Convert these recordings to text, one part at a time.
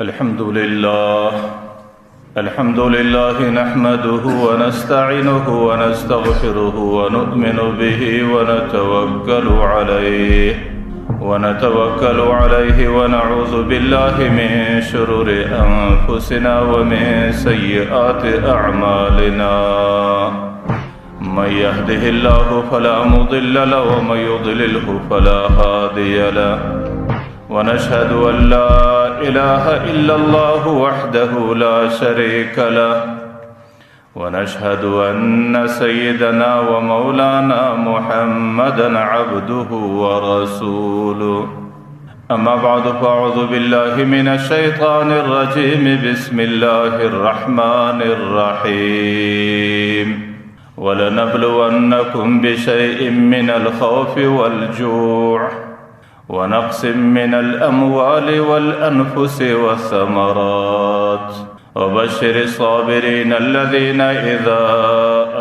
الحمد لله نحمده ونستعينه ونستغفره ونؤمن به ونتوكل عليه ونعوذ بالله من شرور أنفسنا ومن سيئات أعمالنا. من يهده الله فلا مضل له ومن يضلله فلا هادي له. ونشهد أن لا إله إلا الله وحده لا شريك له. ونشهد أن سيدنا ومولانا محمدا عبده ورسوله. أما بعد فأعوذ بالله من الشيطان الرجيم. بسم الله الرحمن الرحيم. ولنبلونكم بشيء من الخوف والجوع ونقص من الأموال والأنفس والثمرات وبشر الصابرين الذين إذا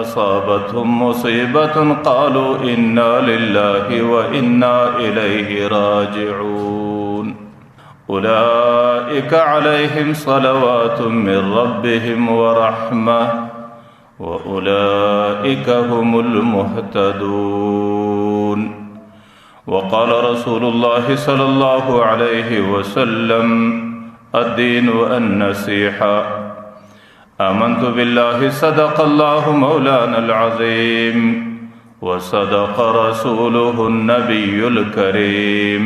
أصابتهم مصيبة قالوا إنا لله وإنا إليه راجعون. أولئك عليهم صلوات من ربهم ورحمة وأولئك هم المهتدون. وقال رسول الله صلى الله عليه وسلم: الدين النصيحة. آمنت بالله صدق الله مولانا العظيم وصدق رسوله النبي الكريم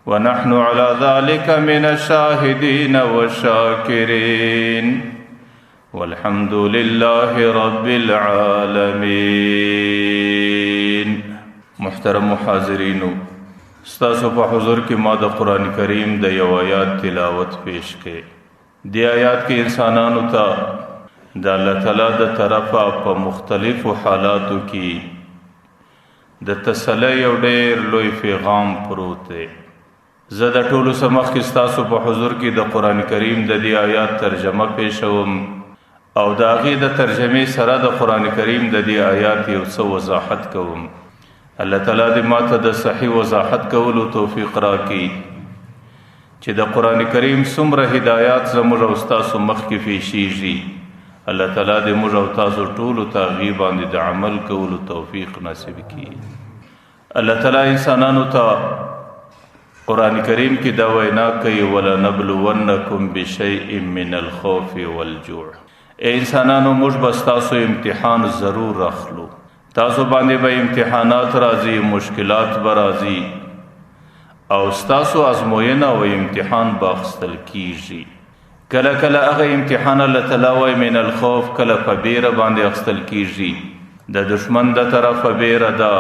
ونحن على ذلك من الشاهدين والشاكرين والحمد لله رب العالمين. محترم حاضرینو، ستاسو په حضور کې ما د قرآن کریم د یو آیات تلاوت پیش کړي. دی آیات کې انسانانو ته د الله تعالی د طرفه په مختلفو حالاتو کې د تسلی یو ډېر لوی پیغام پروت دی. زه د ټولو څه مخکې ستاسو په حضور کې د قرآن کریم د دې آیات ترجمه پیشوم او د هغې د ترجمې سره د قرآن کریم د دې آیات یو څه وضاحت کوم. الله تعالی دې ماته د صحیح وضاحت کولو توفیق راکړي چې د قرآن کریم څومره هدایات زموږ او ستاسو مخکې پیشیږي. الله تعالی دې موږ او تاسو ټولو ته هغې باندې د عمل کولو توفیق نصیب کړي. الله تعالی انسانانو ته قرآن کریم کې دا وینا کوي: ولنبلونکم بشیء من الخوف والجوع. ای انسانانو، موږ به ستاسو امتحان ضرور اخلو. تاسو باندې به امتحانات راځي، مشکلات به راځي او ستاسو ازموینه او امتحان به اخیستل کیږي. کله کله هغه امتحان الله تعالی وایي من الخوف، کله په بیره باندې اخیستل کیږي. د دشمن د طرفه بیره ده،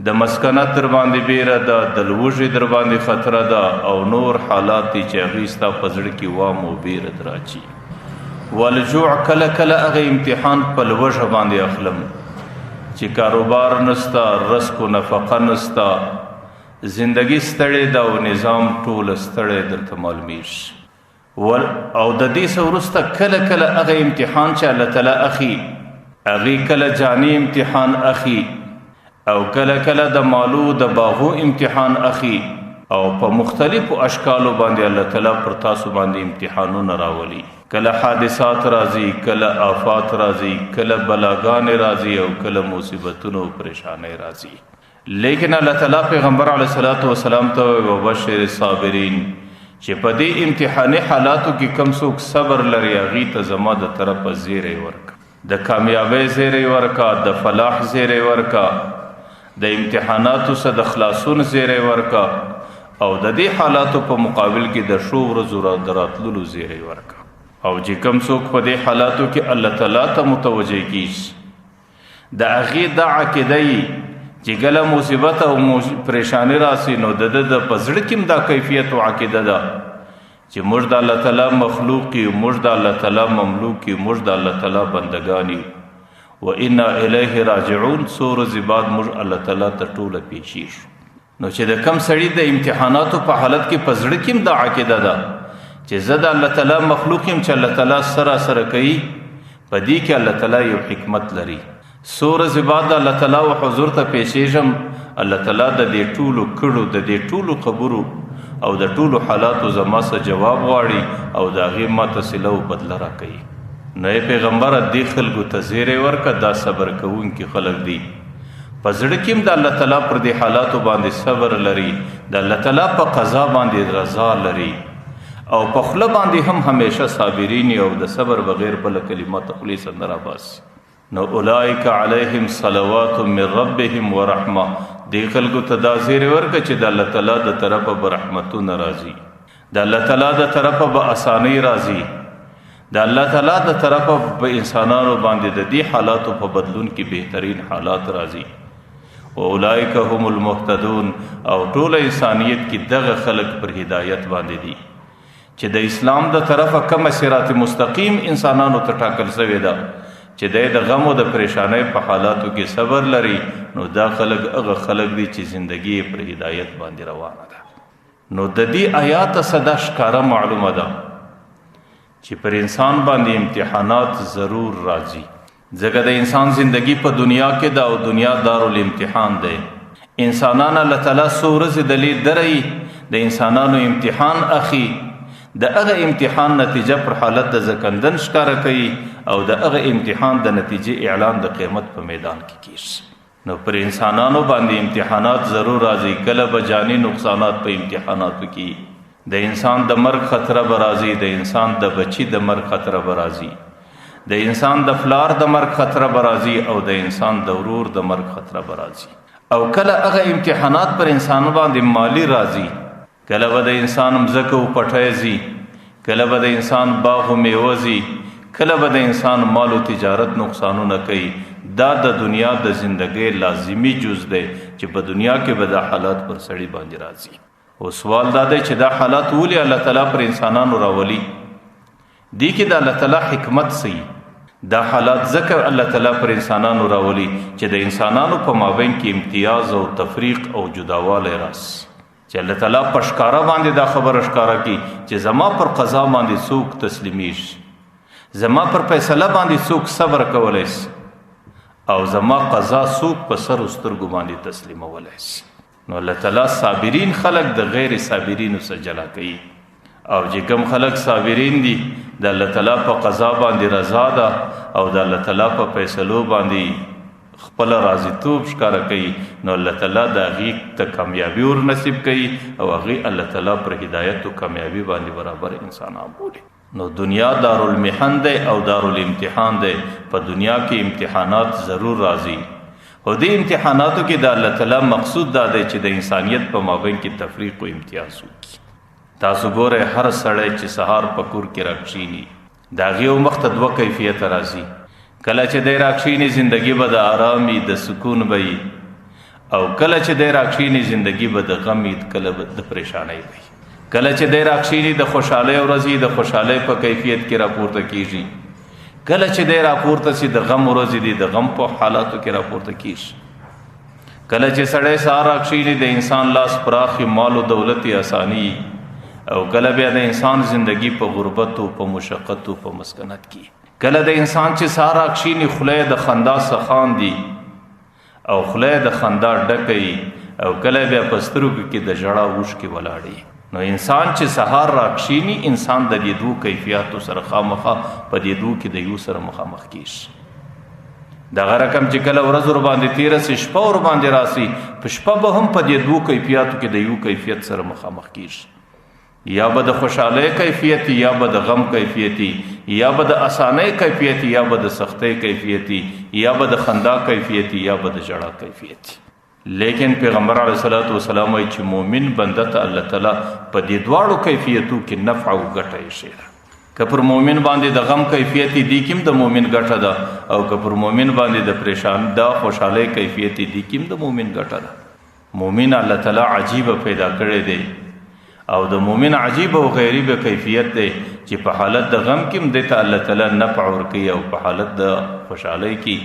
د مسکنت در باندې بیره ده، د لوږې در باندې خطره ده او نور حالات دي چې هغې ستا په زړه کې وام او بیره راځي. والجوع، کله کله هغه امتحان په لوږه باندې اخلم چې کاروبار نستا، رزق و نفقه نستا، زندگی ستړې ده او نظام ټول ستړی درته معلومیږي. او د دې څه وروسته کله کله هغه امتحان چې الله تعالی اخي، هغې کله جاني امتحان اخي او کله کله د مالو د باغو امتحان اخي او په مختلفو اشکالو باندې الله تعالی پر تاسو باندې امتحانونه راولي. کله حادثات راځي، کله آفات راځي، کله بلاګانې راځي او کله مصیبتونو او پریشانۍ راځي. لیکن الله تعالی پیغمبر علیه الصلاۃ والسلام ته وبشر الصابرین چې په دې امتحاني حالاتو کې کم څوک صبر لري، هغې ته زما د طرفه زیری ورکه، د کامیابۍ زیری ورکه، د فلاح زیری ورکه، د امتحاناتو څخه د خلاصون زیری ورکه او د دې حالاتو په مقابل کې د ښو ورځو د راتللو زیری ورکه. او چې کم څوک په دې حالاتو کې الله تعالی ته متوجه کیږي، د هغې دا عقیده یي چې کله مصیبت او پریشاني راسي نو د ده د په زړه کې هم دا کیفیت او عقیده ده چې موږ د الله تعالی مخلوق یو، موږ د الله تعالی مملوک یو، موږ د الله تعالی بندګان یو و انا الیه راجعون. څو ورځې بعد موږ الله تعالی ته ټوله پیشیږو. نو چې د کم سړي د امتحاناتو په حالت کې په زړه کې هم دا عقیده ده چې زه د الله تعالی مخلوق یم چې الله تعالی سره کوي، په دې کې الله تعالی یو حکمت لري. څو ورځې بعد الله تعالی و حضور ته پیشیږم، الله تعالی د دې ټولو کړو، د دې ټولو خبرو او د ټولو حالاتو زما څخه جواب غواړي او د هغې ما ته صله او بدله راکوي. نو ای پیغمبره دې خلکو ته زیری ورکړه دا صبر کوونکي خلک دي. په زړه کې هم د الله تعالی پر دې حالاتو باندې صبر لري، د الله تعالی په قضا باندې رضا لري او په خوله باندې هم همیشه صابرین او د صبر بغیر بل کلمات خپلې څخه نه راباسي. نو اولئک علیهم صلوات من ربهم ورحمه، دې خلکو ته دا زیری ورکړه چې د الله تعالی د طرفه به رحمتونه راځي، د الله تعالی د طرفه به اسانۍ راځي، د الله تعالی د طرفه به انسانانو باندې د دې حالاتو په بدلون کې بهترین حالات راځي. اولئک هم المهتدون، او ټول انسانیت کې دغه خلک پر هدایت باندې دي چې د اسلام د طرفه کومه صراط مستقیم انسانانو ته ټاکل شوې ده چې د غم او د پریشانۍ په حالاتو کې صبر لري. نو دا خلک هغه خلک دي چې زندگی پر هدایت باندې روانه ده. نو د دې آیات صدا ښکاره معلومه ده چې پر انسان باندې امتحانات ضرور راځي، ځکه د انسان زندگی په دنیا کې ده او دنیا دارالامتحان ده. انسانان الله تعالی څو ورځې د لید درئ د انسانانو امتحان اخی، د هغه امتحان نتیجه پر حالت د زکندن ښکاره کوي او د هغه امتحان د نتیجې اعلان د قیامت په میدان کې کیږي. نو پر انسانانو باندې امتحانات ضرور راځي، کله به جانی نقصانات په امتحاناتو کې، د انسان د مرګ خطره به راځي، د انسان د بچی د مرګ خطره به راځي، د انسان د فلار د مرګ خطره به راځي او د انسان د ورور د مرګ خطره به راځي. او کله هغه امتحانات پر انسان باندې مالی راځي، کله به د انسان مځکه او پټی ځي، کله به د انسان باغ او میوه ځي، کله به د انسان مال او تجارت نقصانونه کوي. دا د دنیا د زندګۍ لازمی جز دی چې په دنیا کې به دا حالات پر سړی باندې راځي. او سوال دا دی چې دا حالات ولې الله تعالی پر انسانانو راولي؟ دی کې د الله تعالی حکمت سي. دا حالات ذکر الله تعالی پر انسانانو راولي چې د انسانانو په مابین کې امتیاز او تفریق او جداوالی راسي، چې الله تعالی په ښکاره باندې دا خبره ښکاره کړي چې زما پر قضا باندې څوک تسلیمیږي، زما پر فیصله باندې څوک صبر کولی شي او زما قضا څوک په سر او سترګو باندې تسلیمولی شي. نو الله تعالی صابرین خلق د غیر صابرینو څخه جلا کوي، او چې کوم خلق صابرین دي د الله تعالی په قضا باندې رضا ده او د الله تعالی په فیصلو باندې خپل راضیتوب ښکاره کوي، نو الله تعالی د هغې ته کامیابي ور نصیب کوي او هغې الله تعالی پر هدایت او کامیابي باندې برابر انسانان بولي. نو دنیا دارالمحن دی او دارالامتحان دی، په دنیا کې امتحانات ضرور راځي، او دې امتحاناتو کې د الله تعالی مقصود دا دی چې د انسانیت په مابین کې تفریق او امتیاز وکړي. تاسو ګورئ هر سړی چې سهار په کور کې راکښیني د هغې او مخ ته دوه کیفیته راځي. کله چې دی راکښیني زندګي به د آرامي د سکون به وي، او کله چې دی راکښیني زندګي به د غم وي، کله به د پریشانۍ وي. کله چې دی راکښیني د خوشحالۍ ورځې د خوشحالۍ په کیفیت کې راپورته کیږي، کله چې دی راپورته سي د غم ورځې دي د غم په حالاتو کې راپورته کیږي. کله چې سړی سهار راکښیني د انسان لاس پراخي مال او دولت اساني، او کله بیا د انسان زندگی په غربت او په مشقت او په مسکنت کې. کله د انسان چې سهار راکښیني خوله د خندا څخه خاندي او خوله د خندا ډکوي، او کله بیا په سترګو کې د ژړا اوښکې ولاړي. نو انسان چې سهار راکښیني انسان د دې دوه کیفیاتو سره خامخا په دې دوه کې د یو سره مخامخ کیږي. دغه رقم چې کله ورځ ور باندې تیره سي شپه ور باندې راسي، په شپه به هم په دې دوه کیفیاتو کې د یو کیفیت سره مخامخ کیږي، یا به د خوشحالۍ کیفیت، یا به د غم کیفیت، یا به د اسانۍ کیفیت، یا به د سختۍ کیفیت، یا به د خندا کیفیت، یا به د ژړا کیفیت. لیکن پیغمبر علیه الصلاۃ والسلام وایي چې مؤمن بنده ته الله تعالی په دې دواړو کیفیتو کې نفع او ګټه ایښې ده. که پر مؤمن باندې د غم کیفیت دی کیم د مؤمن ګټه ده، او که پر مؤمن باندې د پریشان د خوشحالۍ کیفیت دی کیم د مؤمن ګټه ده. مؤمن الله تعالی عجیب پیدا کړی دی، او د مؤمن عجیب او غریب کیفیت دی چې په حالت د غم کې هم دته الله تعالی نفع ورکوي، او په حالت د خوشحالۍ کې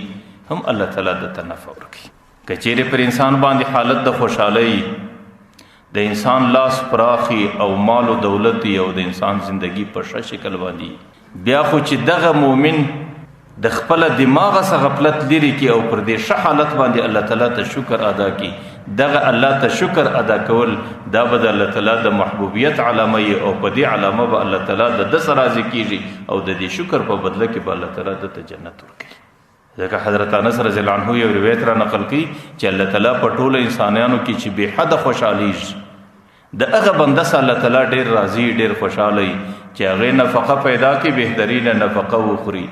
هم الله تعالی دته نفع ورکوي. که چیرې پر انسان باندې حالت د خوشحالۍ، د انسان لاس پراخي او مال او دولت او د انسان زندگی په ښه شکل باندې، بیا خو چې دغه مؤمن د خپل دماغ څخه غفلت لري کی او پر دې ښه حالت باندې الله تعالی ته شکر ادا کی، دغه الله ته شکر ادا کول دا به د الله تعالی د محبوبیت علامه او په دې علامه به الله تعالی د دس راضي کیږي او د دې شکر په بدله کې به الله تعالی د جنت ورکړي. ځکه حضرت انس رضی الله عنه یو روایت را نقل کړي چې الله تعالی په ټول انسانانو کې چې به حد خوشحالي د هغه بنده سره الله تعالی ډیر راضي ډیر خوشاله چې هغه نفقه پیدا کړي بهترین نفقه وخوري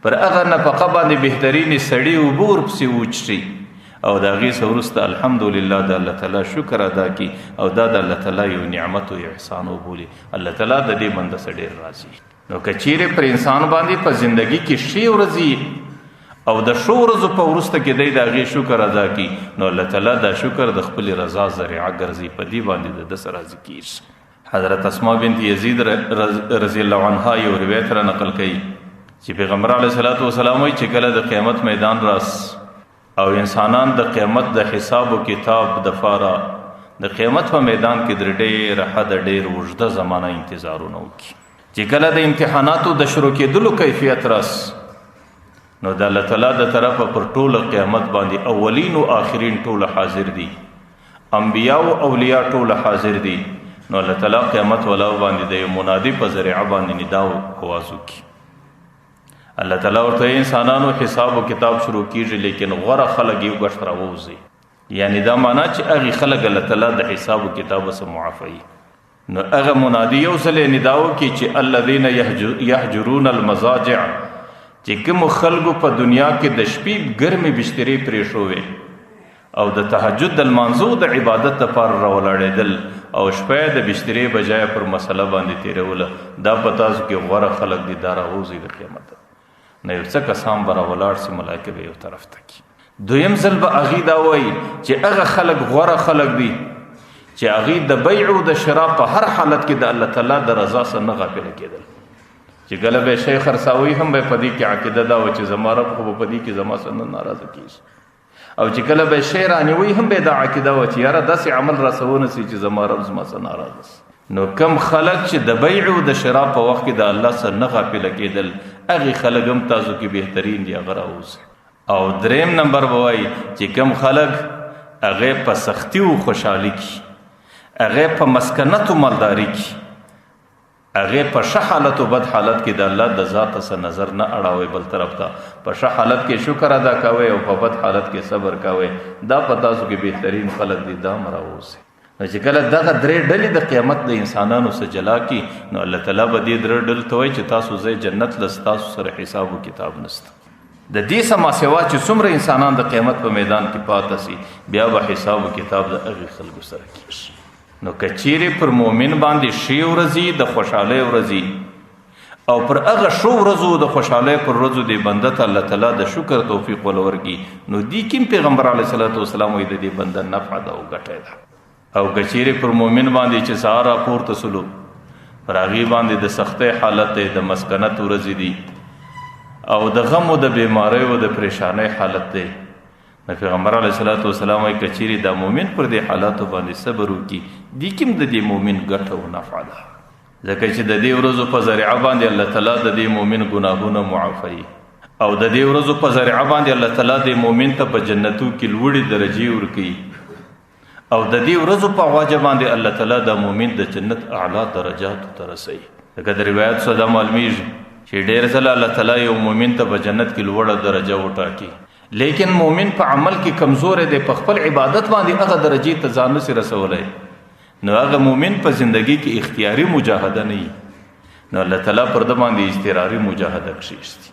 پر هغه نفقه باندې بهترین سړی او بور پسې وچري او دا غي سورست الحمدلله د الله تعالی شکر ادا کی او دا د الله تعالی یو نعمت او احسان وبولي. الله تعالی د دې بنده سره ډیر راضي. نو کچیره پر انسان باندې په ژوندۍ کې شی ورځي او د شو ورځو په ورسته کې د غي شکر ادا کی نو الله تعالی دا شکر د خپل رضا ذریعہ ګرځي په دې باندې د سره راضي کیږي. حضرت اسماء بنت یزید رضی الله عنها یو روایت را نقل کړي چې پیغمبر علیه الصلاۃ والسلام چې کله د قیامت میدان راس او انسانان د قیامت د حساب او کتاب د فارا د قیامت په میدان کې د ډېر حد ډېر وجده زمانہ انتظارونه وکي چې کله د امتحاناتو د شروع کېدلو کیفیت راس نو د الله تعالی د طرفه پر ټول قیامت باندې اولین او آخرین ټول حاضر دي انبیاء او اولیاء ټول حاضر دي نو الله تعالی قیامت ولا باندې د منادي په ذریعہ باندې نداو आवाज وکي. الله تعالی ورته انسانانو حساب او کتاب شروع کیږي لیکن غره خلک یو غشت راوځي یعنی دا معنا چې هغه خلک الله تعالی د حساب او کتاب سره معافي. نو هغه منادي یو ځل نداو کی چې الذين يهجرون المضاجع چې کوم خلکو په دنیا کې د شپې ګرمي بسترې پرې شوې او د تهجد د منځو د عبادت لپاره راولړېدل او شپه د بسترې بجای پر مسله باندې تیرول دا پتاس کې غره خلک دي دارا وځي د قیامت نه یو څه کسان برا ولاړ سي ملائکه به یو طرف ته کی. دویم ځل به اغي دا وای چې هغه خلک غوړه خلک دي چې اغي د بیع او د شراء په هر حالت کې د الله تعالی د رضا سره نه غافل کېدل چې کله به شیخ خرساوي هم به پدې کې عقیده دا و چې زما رب خو پدې کې زما سره ناراضه کیږي او چې کله به شیرانی وي هم به دا عقیده و چې یاره داسې عمل راسونه سي چې زما رب زما سره ناراضه. نو کم خلق چې د بیع او د شراء په وخت کې د الله سره نه غافل کېدل هغه خلک هم تاسو کې بهترین دي هغه راوځي. او دریم نمبر وای چې کم خلک هغه په سختی او خوشحالي کې هغه په مسکنت او مالداري کې هغه په ښه حالت او بد حالت کې د الله د ذات سره نظر نه اړوي بل طرف ته په ښه حالت کې شکر ادا کوي او په بد حالت کې صبر کوي دا په تاسو کې بهترین خلک دي دا راوځي. چې کله دغه درې ډلې د قیامت د انسانانو سره جلا کی نو الله تعالی به دې درې ډلې ته وایي چې تاسو زې جنت لستاسو سره حساب او کتاب نشته. د دې سما سوا چې څومره انسانان د قیامت په میدان کې پاتې سي بیا به حساب او کتاب د هغه خلکو سره کیږي. نو کچيري پر مؤمن باندې شی ورځي د خوشاله ورځي او پر هغه شو ورځو د خوشاله پر ورځو دی بنده ته الله تعالی د شکر توفیق ولورږي نو دی کوم پیغمبر علیه الصلاۃ والسلام وي د دې بنده نفع دا او ګټه ده. او کچيري پر مؤمن باندې چې سارا پورته سلو پر هغه باندې د سختې حالت د مسکنت ورځي دي او د غم او د بیماری او د پریشانای حالت دی نو پیغمبر علیه الصلاۃ والسلام یې کچيري د مؤمن پر دې حالات باندې صبر وکي دي کوم د دې مؤمن ګټه او نفع ده ځکه چې د دې ورځو په ذریعہ باندې الله تعالی د دې مؤمن ګناهونه معافي او د دې ورځو په ذریعہ باندې الله تعالی د مؤمن ته په جنتو کې لوړې درجه ورکړي او د دې ورځو په واجب باندې الله تعالی د مؤمن د جنت اعلی درجات ته رسي. دغه د روایت څخه معلومیږي چې ډېر ځله الله تعالی یو مؤمن ته په جنت کې لوړه درجه وټاکي لیکن مؤمن په عمل کې کمزور دی په خپل عبادت باندې هغه درجه ته ځان نشي رسولای نو هغه مؤمن په ژوندۍ کې اختیاري مجاهده نه نو الله تعالی پر د باندې استقراري مجاهده کوي.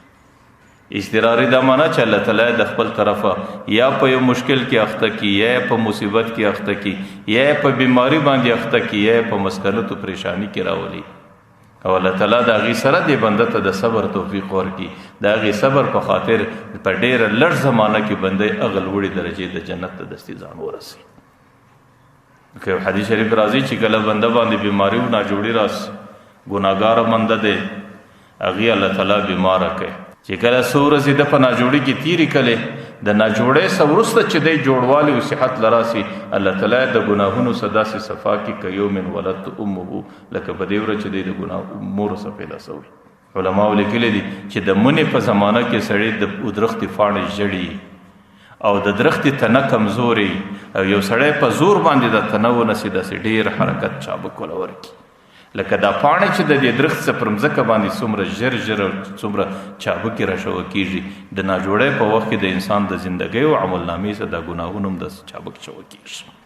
استقراري دا معنا چې الله تعالی د خپل طرفه یا په یو مشکل کې اخته کی یا په مصیبت کې اخته کی یا په بیماری باندې اخته کی یا په مسکنت او پریشانی کې راولي او الله تعالی دا غي سره د بنده ته د صبر توفیق ورکړي دا غي صبر په خاطر په ډېر لږ زمانہ کې بنده اغل وړي درجه د جنت ته دستي ځان ورسي. که حدیث شریف راځي چې کله بنده باندې بیماری او ناجوړي راس ګناګار بنده دی اغي الله تعالی بیمار کوي چې کله سورزي د پنا جوړي کې تیری کله د ناجوړې سورسته چې د جوړوالي او صحت لراسي الله تعالی د ګناهونو صدا سي صفا کې کيو من ولد امه لکه بدیور چې د ګناه مور سره پیدا شوی. علماء لیکلي دي چې د منې په زمانہ کې سړی د ودرخت فاڼې جړي او د درختې تنه کمزوري او یو سړی په زور باندې د تنه ونسي داسې ډېر حرکت چابک وله ورکړي لکه دا پاڼې چې د دې درخت څخه پر مځکه باندې څومره ژر څومره چابکې راشوه کېږي د ناجوړۍ په وخت کې د انسان د زندګۍ او عملنامې سره دا ګناهونه هم داسې چابک شوه کېږي.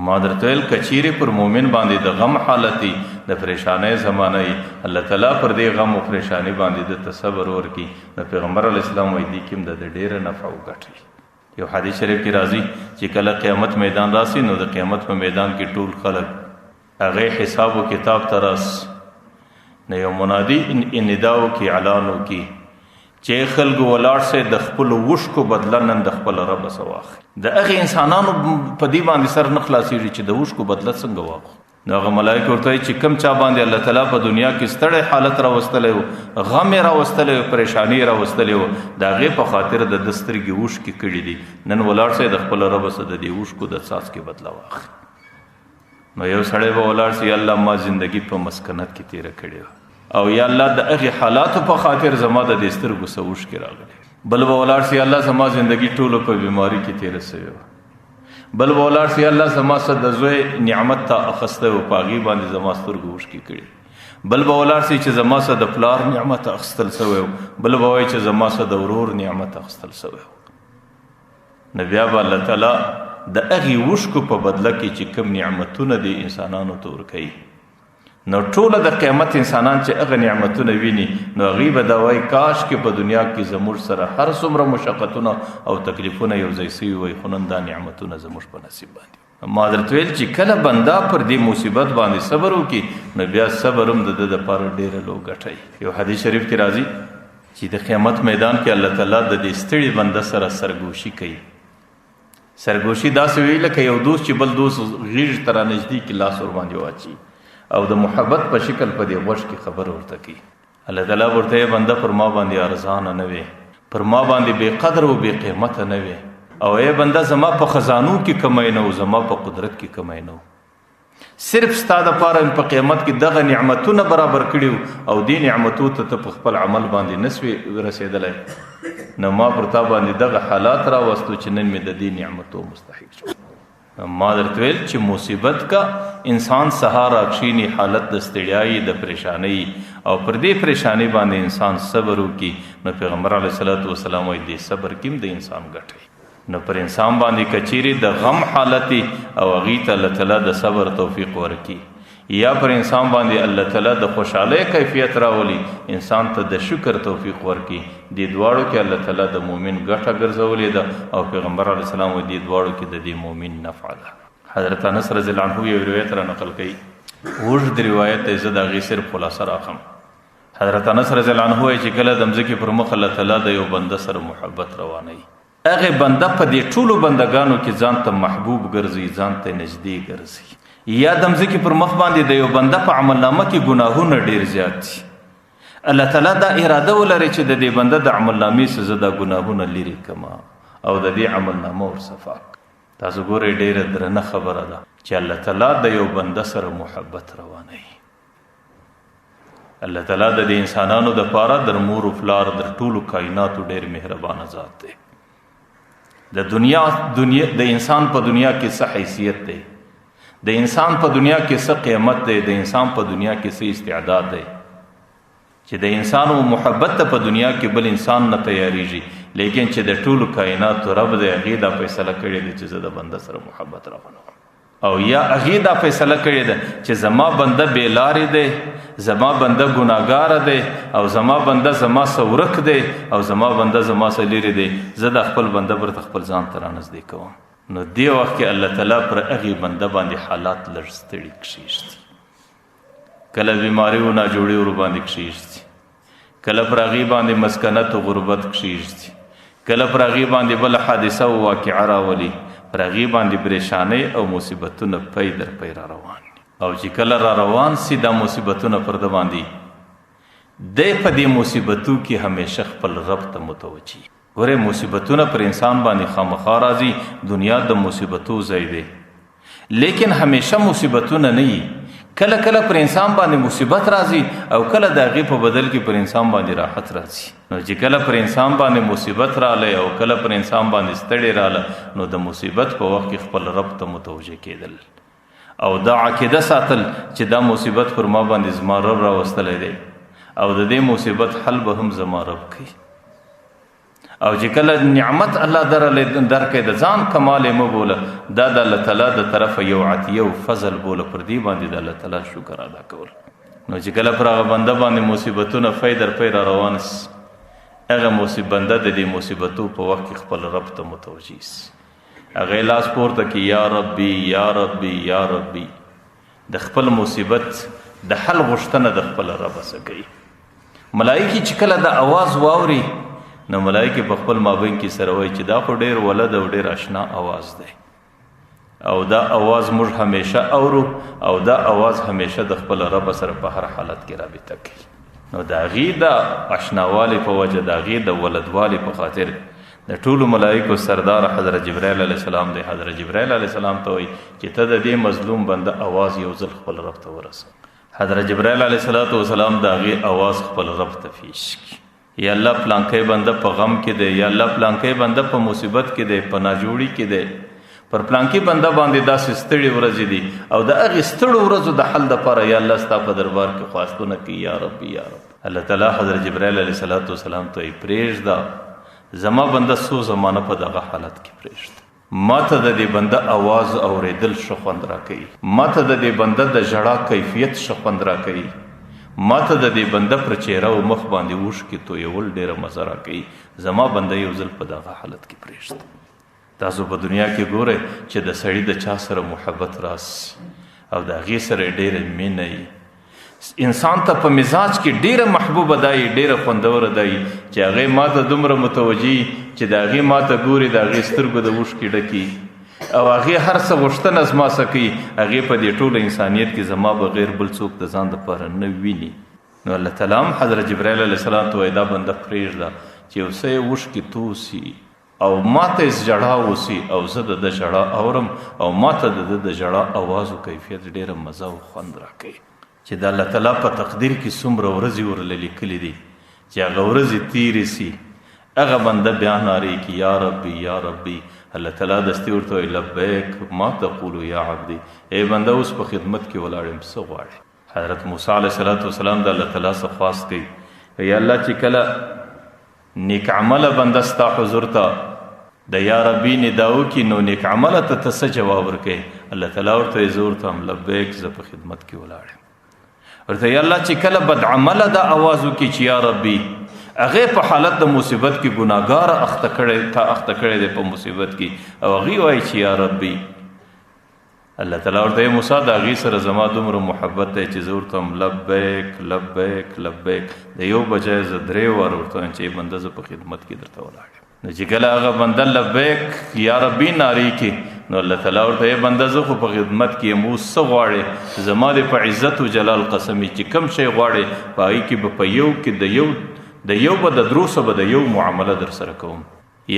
ما درته ویل که چیرې پر مؤمن باندې د غم حالت د پریشانۍ زمانه الله تعالی پر دې غم او پریشانۍ باندې د صبر ورکړي د پیغمبر علیه السلام وایي دې کې هم د ډېره نفع وګټي. یو حدیث شریف کې راځي چې کله قیامت میدان راسي نو د قیامت په میدان کې ټول خلک هغه حساب و کتاب ترس نه یو منادي ندا وکړي اعلان وکړي چې خلکو ولاړ سي د خپل وشکو بدله نن د خپل رب سره واخلي. د هغې انسانانو په دې باندې سر نه خلاصېږي چې د وشکو بدله څنګه واخلو. نو هغه ملایکې ورته وایي چې کوم چا باندې الله تعالی په دنیا کې ستړی حالت راوستلی و غم یې راوستلی و پریشاني یې راوستلی و د هغې په خاطر د ده سترګې وشکې کړي دي نن ولاړ سي د خپل رب سره د دې وشکو د څاڅکې بدله واخلي. نو یو سړی به ولاړ سي یا الله ما زندگی په مسکنت کې تیره کړې وه او یا الله د هغې حالاتو په خاطر زما د دې سترګو څه اوښکې راغلې. بل به ولاړ سي الله زما زندگی ټوله په بیماري کې تیره سوې وه. بل به ولاړ سي الله زما څه د زوی نعمت ته اخیستی و په هغې باندې زما سترګو اوښکې کړي. بل به ولاړ سي چې زما څه د پلار نعمت اخیستل سوی و. بل به وایي چې زما څه د ورور نعمت اخیستل سوی و. نو بیا به الله تعالی د هغې وشکو په بدله کې چې کوم نعمتونه دي انسانانو ته ورکوي نو ټوله د قیامت انسانان چې هغه نعمتونه ویني نو هغوی به دا وایي کاش کې په دنیا کې زموږ سره هر څومره مشقتونه او تکلیفونه یو ځای سوي وای خو نن دا نعمتونه زموږ په نصیب باندې. ما درته ویل چې کله بنده پر دې مصیبت باندې صبر وکړي نو بیا صبر هم د ده دپاره ډېره لو ګټی. یو حدیث شریف کې راځي چې د قیامت میدان کې الله تعالی د دې ستړي بنده سره سرګوشي کوي. سرګوشي داسې وي لکه یو دوست چې بل دوست غېږ ته رانږدې کړي لاس ورباندې واچي او د محبت په شکل په دې غوږ کې خبر ورته کوي. الله تعالی ورته یې بنده پر ما باندې ارزانه نه وې پر ما باندې بې قدر او بې قیمته نه وې او ای بنده زما په خزانو کې کمی نه و زما په قدرت کې کمی نه و صرف ستا دپاره په قیامت کې دغه نعمتونه برابر کړي او دې نعمتو ته ته په خپل عمل باندې نه سوې رسېدلی نو ما پر تا باندې دغه حالات راوستو چې نن مې د دې نعمتو مستحق شو. ما درته ویل چې مصیبت کا انسان سهار راکښیني حالت د ستړیایي د پریشانۍ او پر دې پریشانۍ باندې انسان صبر وکړي نو پیغمبر علیه الصلاۃ والسلام وایي دې صبر کې هم د انسان ګټي. نو پر انسان باندې کچیرې د غم حالت او هغې ته الله تعالی د صبر توفیق ورکړي یا پر انسان باندې الله تعالی د خوشحالۍ کیفیت راولي انسان ته د شکر توفیق ورکړي دې دواړو کې الله تعالی د مؤمن ګټه ګرځولې ده او پیغمبر علیه السلام وایي دې دواړو کې د دې مؤمن نفع ده. حضرت انس رضی الله عنه یو روایت را نقل کوي اوږد روایت دی زه د هغې صرف خلاصه راخم. حضرت انس رضی الله عنه وایي چې کله د مځکې پر مخ الله تعالی د یو بنده سره محبت روانوي هغې بنده په دې ټولو بندګانو کې ځان ته محبوب ګرځي ځان ته نږدې ګرځي یا د مځکې پر مخ باندې د یو بنده په عملنامه کې ګناهونه ډېر زیات دي الله تعالی دا اراده ولري چې د دې بنده د عملنامې څخه زه دا ګناهونه لرې کړم او د دې عملنامه ورصفا کړم. تاسو ګورئ ډېره درنه خبره ده چې الله تعالی د یو بنده سره محبت روانوي. الله تعالی د دې انسانانو دپاره در مور و پلار در ټولو کائناتو ډېر مهربانه ذات دی. د انسان په دنیا کې څه حیثیت دی د انسان په دنیا کې څه قیمت دی د انسان په دنیا کې څه استعداد دی چې د انسان و محبت ته په دنیا کې بل انسان نه تیاریږي لیکن چې د ټولو کائناتو رب دی هغې دا فیصله کړې ده چې زه د بنده سره محبت راغنم او یا هغې دا فیصله کړې ده چې زما بنده بې لارې دی زما بنده ګناهګاره دی او زما بنده زما څه ورک دی او زما بنده زما څه لرې دی زه دا خپل بنده برته خپل ځان ته رانږدې کوم. نو دې وخت کې الله تعالی پر هغې بنده باندې حالات لږ ستړي کښېږدي کله بیماري و ناجوړي ورباندې کښېږدي کله پر هغې باندې مسکنت و غربت کښېږدي کله پر هغې باندې بله حادثه و واقعه راولي پر هغې باندې پریشانۍ او مصیبتونه پی در پی را روان او چې کله را روان سي دا مصیبتونه پر ده باندې دی په دې مصیبتو کې همیشه خپل رب ته متوجي. ګورئ مصیبتونه پر انسان باندې خامخا راځي دنیا د مصیبتو ځای دی لیکن همیشه مصیبتونه نه وي کله کله پر انسان باندې مصیبت راځي او کله د هغې په بدل کې پر انسان باندې راحت راځي. نو چې کله پر انسان باندې مصیبت رالی او کله پر انسان باندې ستړی راله نو د مصیبت په وخت کې خپل رب ته متوجه کېدل او دا عقیده ساتل چې دا مصیبت پر ما باندې زما رب راوستلی دی او د دې مصیبت حل به هم زما رب کوي. او چې کله نعمت الله درکړي د ځان کمال یې مه بوله، دا د الله تعالی د طرفه یو عطیه او فضل بوله، پر دې باندې د الله تعالی شکر ادا کول. نو چې کله پر هغه بنده باندې مصیبتونه پی در پی را روان سي، هغه بنده د دې مصیبتو په وخت کې خپل رب ته متوجه سي، هغه لاس پورته کړي یا ربي یا ربي یا ربي، د خپل مصیبت د حل غوښتنه د خپل رب څخه کوي. ملایکې چې کله د اواز واوري نو ملایکې په خپل مابین کې سره وایي چې دا خو ډېر ولد او ډېر اشنا اواز دی او دا اواز موږ همیشه اورو او دا اواز همیشه د خپل رب سره په هر حالت کې رابطه کوي. نو د هغې د اشناوالي په وجه، د هغې د ولدوالي په خاطر د ټولو ملایکو سردار حضرت جبرائیل علیه السلام دی. حضرت جبرائیل علیه السلام ته وایي چې ته د دې مظلوم بنده اواز یو ځل خپل رب ته ورسوه. حضرت جبرائیل علیه السلام د هغې اواز خپل رب ته پیش کړي. یا الله پلانکی بنده په غم کې دی، یا الله پلانکی بنده په مصیبت کې دی، په ناجوړي کې دی، پر پلانکی بنده باندې داسې ستړي ورځې دي او د هغې ستړو ورځو د حل دپاره یا الله ستا په دربار کې خواستونه کوي یا ربي یا رب. الله تعالی حضرت جبرائیل علیه السلام ته یې پرېږده، زما بنده څو زمانه په دغه حالت کې پرېږده، ما ته د دې بنده اواز اورېدل ښه خوند راکوي، ما ته د دې بنده د ژړا کیفیت ښه خوند راکوي، ما ته د دې بنده پر چهره او مخ باندې اوښکې تویول ډېره مزه راکوي، زما بنده یو ځل په دغه حالت کې پرېږده. تاسو په دنیا کې ګورئ چې د سړي د چا سره محبت راسي او د هغې سره یې ډېره مینه وي، انسان ته په مزاج کې ډېره محبوبه دی، ډېره خوندوره دی چې هغې ما ته دومره متوجي چې د هغې ما ته ګوري، د هغې سترګو د اوښکې ډکي او هغې هر څه غوښتنه زما څه کوي، هغې په دې ټوله انسانیت کې زما بغیر بل څوک د ځان دپاره نه ویني. نو الله تعالی هم حضرت جبرائیل علیه السلام ته وایي دا بنده پرېږده چې یو څه یې اوښکې توسي او ما ته یې ژړا وسي او زه د ده ژړا اورم او ما ته د ده د ژړا اوازو کیفیت ډېره مزه او خوند راکوي. چې د الله تعالی په تقدیر کې څومره ورځې ورله لیکلي دي چې هغه ورځې تېرې سي، هغه بنده بیا نارې کړي یا ربي یا ربي. الله تعالی دستي ورته وایي لبیک ما تقولو یا عبدي، ای بنده اوس په خدمت کې ولاړ یم، څه غواړې؟ حضرت موسی علیه السلام د الله تعالی څخه خواست کوي، یا الله چې کله نیک عمله بنده ستا حضور ته د یا ربي ندا وکړي نو نیک عمله ته ته څه جواب ورکوې؟ الله تعالی ورته وایي زه ورته هم لبیک، زه په خدمت کې ولاړ یم. ورته یا الله چې کله بد عمله دا آواز وکړي چې یا ربي، هغې په حالت د مصیبت کې ګناهګاره اخته کړی دی په مصیبت کې او هغې وایي چې یا ربي، الله تعالی ورته موسی د هغې سره زما دومره محبت دی چې زه ورته هم لبیک لبیک لبیک، د یو بجای زه 3 واره ورته وایم چې بنده زه په خدمت کې درته ولاړ یم. نو چې کله هغه بنده لبیک یا ربي نارې کړي نو الله تعالی ورته بنده زه خو په خدمت کې یم، اوس څه غواړې؟ زما د په عزت و جلال قسمي چې کوم شی غواړې په هغې کې به په یو کې د یو به د دروسه به د یو معامله در سره کوم،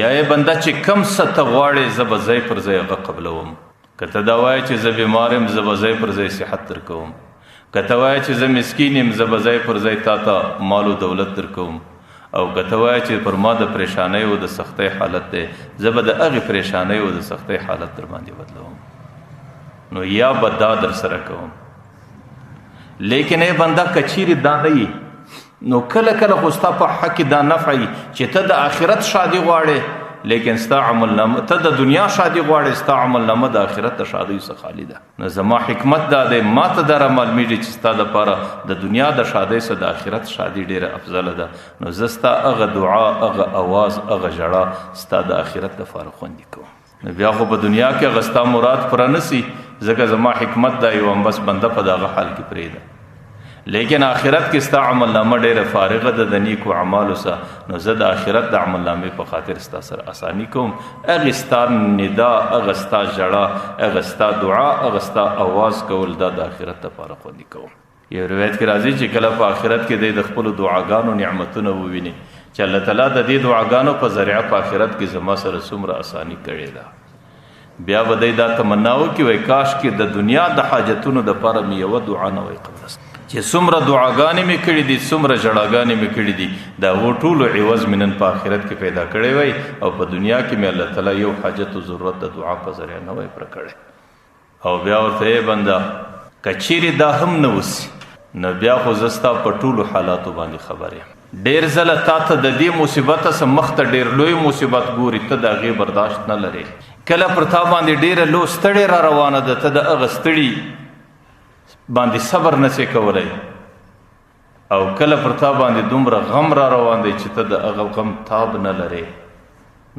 یا یې بنده چې کم څه ته غواړې زه به ځای پر ځای هغه قبلوم. که ته دا وایې چې زه بیمار یم زه به ځای پر ځای صحت در کوم، که ته وایې چې زه مسکین یم زه به ځای پر ځای تا ته مال و دولت در کوم، او که ته وایې چې پر ما د پریشانۍ او د سختۍ حالت دی زه به د هغې پریشانۍ او د سختۍ حالت در باندې بدلوم، نو یا به دا در سره کوم. لیکن ای بنده که چیرې دا نه یي نو کله کله خو ستا په حق کې دا نفعي چې ته د آخرت شادي غواړې لیکن ستا عمل نامه، ته د دنیا شادي غواړې ستا عمل نامه د آخرت د شادۍ څخه خالي ده. نو زما حکمت دا دی، ما ته دا رامعلومېږي چې ستا دپاره د دنیا د شادۍ څخه د آخرت شادي ډېره افضله ده. نو زه ستا هغه دعا، هغه اواز، هغه ژړا ستا د آخرت دپاره خوندي کوم. نو بیا خو په دنیا کې هغه ستا مراد پوره نه سي، ځکه زما حکمت دا یو بس بنده په دغه حال کې پرېږده. لیکن آخرت کې ستا عمل نامه ډېره فارغه ده د نیکو اعمالو سره، نو زه د آخرت د عمل نامې په خاطر ستا سره اساني کوم. هغې ستا ندا، هغه ستا ژړا، هغه ستا دعا، هغه ستا اواز کول دا د آخرت دپاره خوندي کوم. یو روایت کې راځي چې کله په آخرت کې دی د خپلو دعاګانو نعمتونه وویني چې الله تعالی د دې دعاګانو په ذریعه په آخرت کې زما سره څومره اساني کړې ده. بیا به دی دا تمنا وکړي وایي کاش کې د دنیا د حاجتونو دپاره مې یوه دعا نه وای قبله چې څومره دعاګانې مې کړي دي څومره ژړاګانې مې کړي دي د هغو ټولو عوض مې نن په آخرت کې پیدا کړی وای او په دنیا کې مې الله تعالی یو حاجت و ضرورت د دعا په ذریعه نه وای پوره کړی او بیا ورته یې بنده که چیرې دا هم نه وسي نو بیا خو زه ستا په ټولو حالاتو باندې خبر یم ډېر ځله تا ته د دې مصیبته څه مخته ډېر لوی مصیبت ګوري ته د هغې برداشت نه لرې کله پر تا باندې ډېره لو ستړې را روانه ده ته د هغه ستړي باندې صبر نسې کولی او کله پر تا باندې دومره غم را روان دی چې ته د هغه غم تاب نه لرې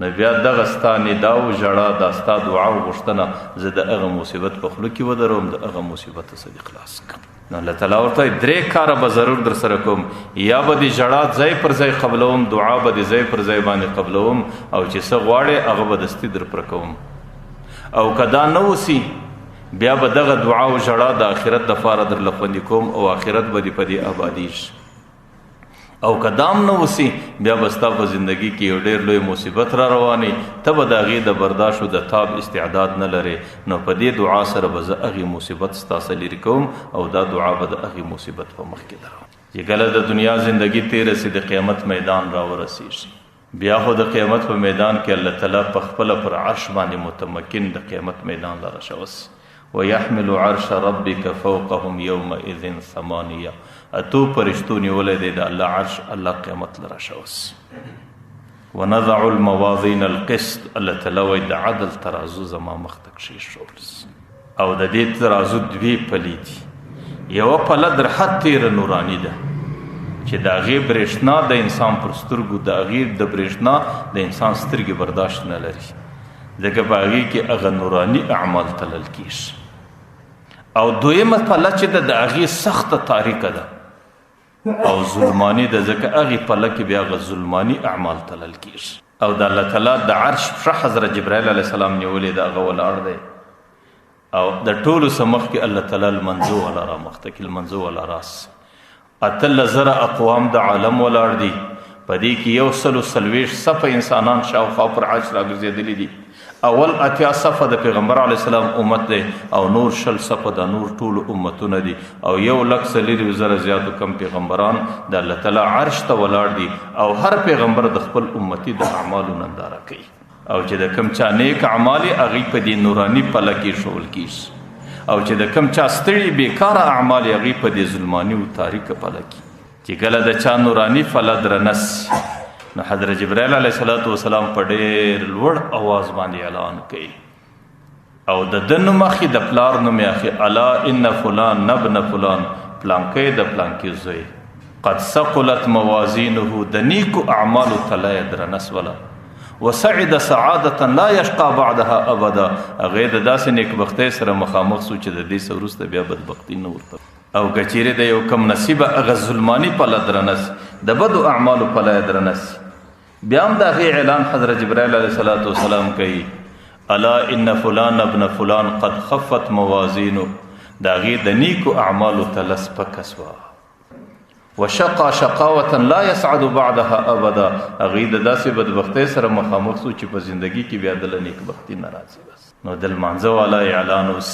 نو بیا دغه ستا ندا و ژړا دا ستا دعا و غوښتنه زه د هغه مصیبت په خوله کې ودروم د هغه مصیبت څخه خلاص کړم نو الله تعالی ورته درې کاره به ضرور در سره کوم یا به دې ژړا ځای پر ځای قبلوم دعا به دې ځای پر ځای باندې قبلوم او چې څه غواړې هغه به دستي در پر کوم او که دا نه وسي بیا به دغه دعا او ژړا د آخرت دپاره درله خوندي کوم او آخرت به دې په دې ابادیږي او که دام نه وسي بیا به ستا په زندګي کې یو ډېر لوی مصیبت را رواني ته به د هغې د برداشت او د تاب استعداد نه لرې نو په دې دعا سره به زه هغې مصیبت ستا څخه لرې کوم او دا دعا به د هغې مصیبت په مخ کې دروم چې کله د دنیا زندګي تېره سي د قیامت میدان را ورسېږي بیا خو د قیامت په میدان کې الله تعالی په خپله پر عرش باندې متمکن د قیامت میدان له راشوسي ويحمل عرش ربك فوقهم يومئذ ثمانية اتو پرشتو نیولی دی د الله عرش الله قیامت لرا شوس ونضع الموازین القسط الله تعالی وایي د عدل ترازو زما مخته کښېښولس او د دې ترازو دوې پلې دي یوه پله در حد تیره نوراني ده چې د هغې برېښنا د انسان پر سترګو د هغې د برېښنا د انسان سترګې برداشت نه لري ځکه په هغې کې هغه نوراني اعمال تلل کېږي او دویمه پله چې ده د هغې سخته تاریکه ده او ظلماني ده ځکه هغې پله کې بیا هغه ظلماني اعمال تلل کېږي او د الله تعالی د عرش پښه حضرت جبرائیل علیه السلام نیولې ده هغه ولاړ دی او د ټولو څه مخکې الله تعالی لمنځو والا را مخته کړي لمنځو والا راس 18,000 اقوام د عالم ولاړ دي په دې کې 140 صفه انسانان شاوخوا پر عرش راګرځېدلي دي اول 80 صفه د پیغمبر علیه السلام امت دی او نور 60 صفه د نور ټولو امتونه دي او 1,40,000 زیاتو کم پیغمبران د الله تعالی عرش ته ولاړ دي او هر پیغمبر د خپل امتی د اعمالو ننداره کوي او چې د کم چا نیک اعمال هغې په دې نوراني پله کې ښول کېږي او چې د کم چا ستړي بیکاره اعمال هغې په دې ظلماني او تاریکه پله کې چې کله د چا نوراني پله درنه سي نو حضرت جبرائیل علیه السلام په ډېر لوړ اواز باندې اعلان کوي او د ده نوم اخي د پلار نوم یې اخي الا ان فلان ابن فلان پلانکی د پلانکي زوی قد ثقلت موازینه د نیکو اعمالو تله یې درنه سوله وسعد سعادة لا يشقى بعدها ابدا هغې د داسې نیکبختۍ سره مخامخ سو چې د دې څه وروسته بیا بدبختي نه ورته او که چیرې د یو کم نصیبه هغه ظلماني پله درنه سي د بدو اعمالو پله یې درنه سي بیا هم د هغې اعلان حضرت جبرائیل علیه السلام کوي الا ان فلان ابن فلان قد خفت موازینو د هغې د نیکو اعمالو تله سپکه سوه وشقا شقاوة لا يسعد بعدها ابدا هغې د داسې بدبختۍ سره مخامخ سو چې په زندګي کې بیا دله نیکبختي نه راځي بس نو د لمانځه والا اعلان اوس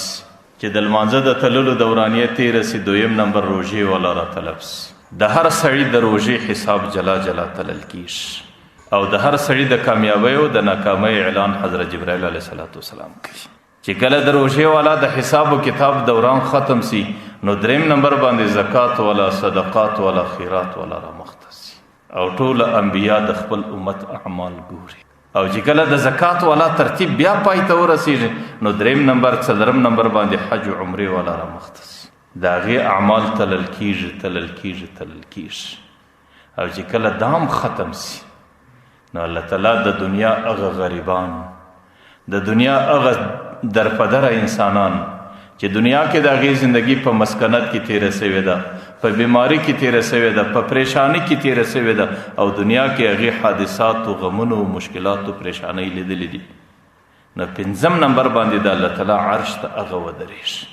چې د لمانځه د تللو دورانیه تېره سي 2 نمبر روژې والا را طلب سي د هر سړي د روژې حساب جلا جلا تلل کېږي او د هر سړي د کامیابۍ او د ناکامۍ اعلان حضرت جبرائیل علیه السلام کوي چې کله د روژې والا د حساب و کتاب دوران ختم سي نو 3 نمبر باندې زکات والا صدقات والا خیرات والا را مخته سي او ټول انبیا د خپل امت اعمال ګوري او چې کله د زکات والا ترتیب بیا پای ته ورسېږي نو 3 نمبر 4 نمبر باندې حج و عمرې والا را مخته سي د هغې اعمال تلل کېږي او چې کله دام ختم سي نو الله تعالی د دنیا هغه غریبان د دنیا هغه درپدره انسانان چې دنیا کې د هغې زندگی په مسکنت کې تیره سوې ده په بیماری کې تیره سوې ده په پریشانی کې تیره سوې ده او دنیا کې هغې حادثاتو غمونو مشکلاتو پریشانی لیدلې دي نو 5 نمبر باندې د الله تعالی عرش ته هغه ودرېږي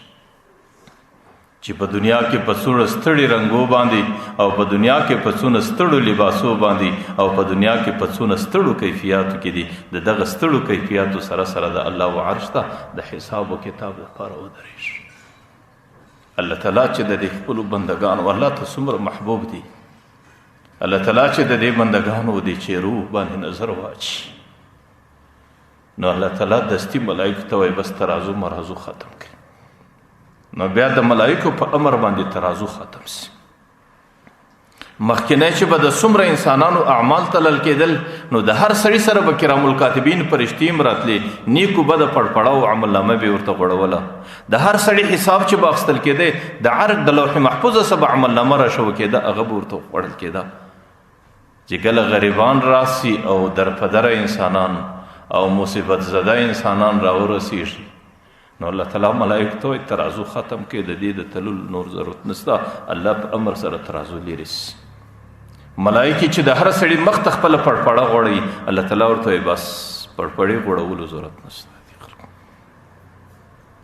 چې په دنیا کې په څوڼه ستړي رنګو باندې او په دنیا کې په څوڼه ستړو لباسو باندې او په دنیا کې په څوڼه ستړو کیفیاتو کې دي د دغه ستړو کیفیاتو سره سره د الله عرش ته د حساب او کتاب لپاره ودرېږي. الله تعالی چې د دې خپلو بندګانو الله ته څومره محبوب دي، الله تعالی چې د دې بندګانو د چهرو باندې نظر واچي نو الله تعالی دستي ملائکو ته وایي بس ترازو مرازو ختم کړي. نو بیا د ملائکو په امر باندې ترازو ختم سي. مخکینه چې به د څومره انسانانو اعمال تلل کېدل نو د هر سړي سره به کرام الکاتبین فرشتې هم راتلې، نیکو بده پړپړاو عمل نامه به ورته غوړوله. د هر سړي حساب چې به اخیستل کېده د عرق د لوح محفوظ څخه به عمل نامه راشو کېده هغه به ورته خوړل کېده. چې کله غریبان راسي او درپدره انسانان او مصیبت زده انسانان راورسیږي نو الله تعالی ملائکه ته ترازو ختم کې د دې د تلل نور ضرورت نشته، الله په امر سره ترازو لري. ملائکه چې د هر سړي مخ ته خپل پړپړه غوړي الله تعالی ورته بس پړپړې غوړولو ضرورت نشته.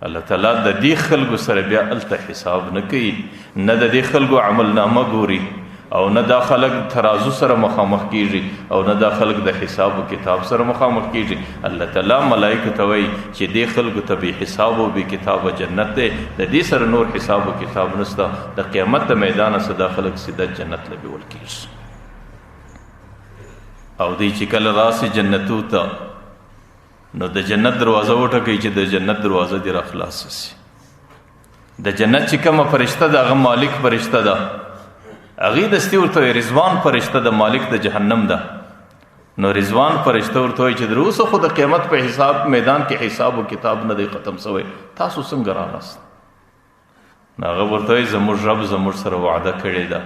الله تعالی د دې خلکو سره بیا الته حساب نه کوي، نه د دې خلکو عمل نامه ګوري او نه دا خلک ترازو سره مخامخ کیږي او نه دا خلک د حساب او کتاب سره مخامخ کیږي. الله تعالی ملائکه ته وایي چې دې خلکو ته به حساب او به کتاب جنت دی، د دې سره نور حساب او کتاب نشته. د قیامت د میدان سره دا خلک سیده جنت له بیول کیږي. او دې چې کله راسي جنتو ته نو د جنت دروازه وټکوي چې د جنت دروازه دې را خلاص شي. د جنت چې کومه فرشته ده هغه مالک فرشته ده، هغې دستي ورته رضوان فرشته د مالک د جهنم ده. نو رضوان فرشته ورته وایي چې در اوسه خو د قیامت په حساب میدان کې حساب او کتاب نه دی ختم شوی، تاسو څنګه راغلاست؟ نو هغه ورته وایي زموږ رب زموږ سره وعده کړې ده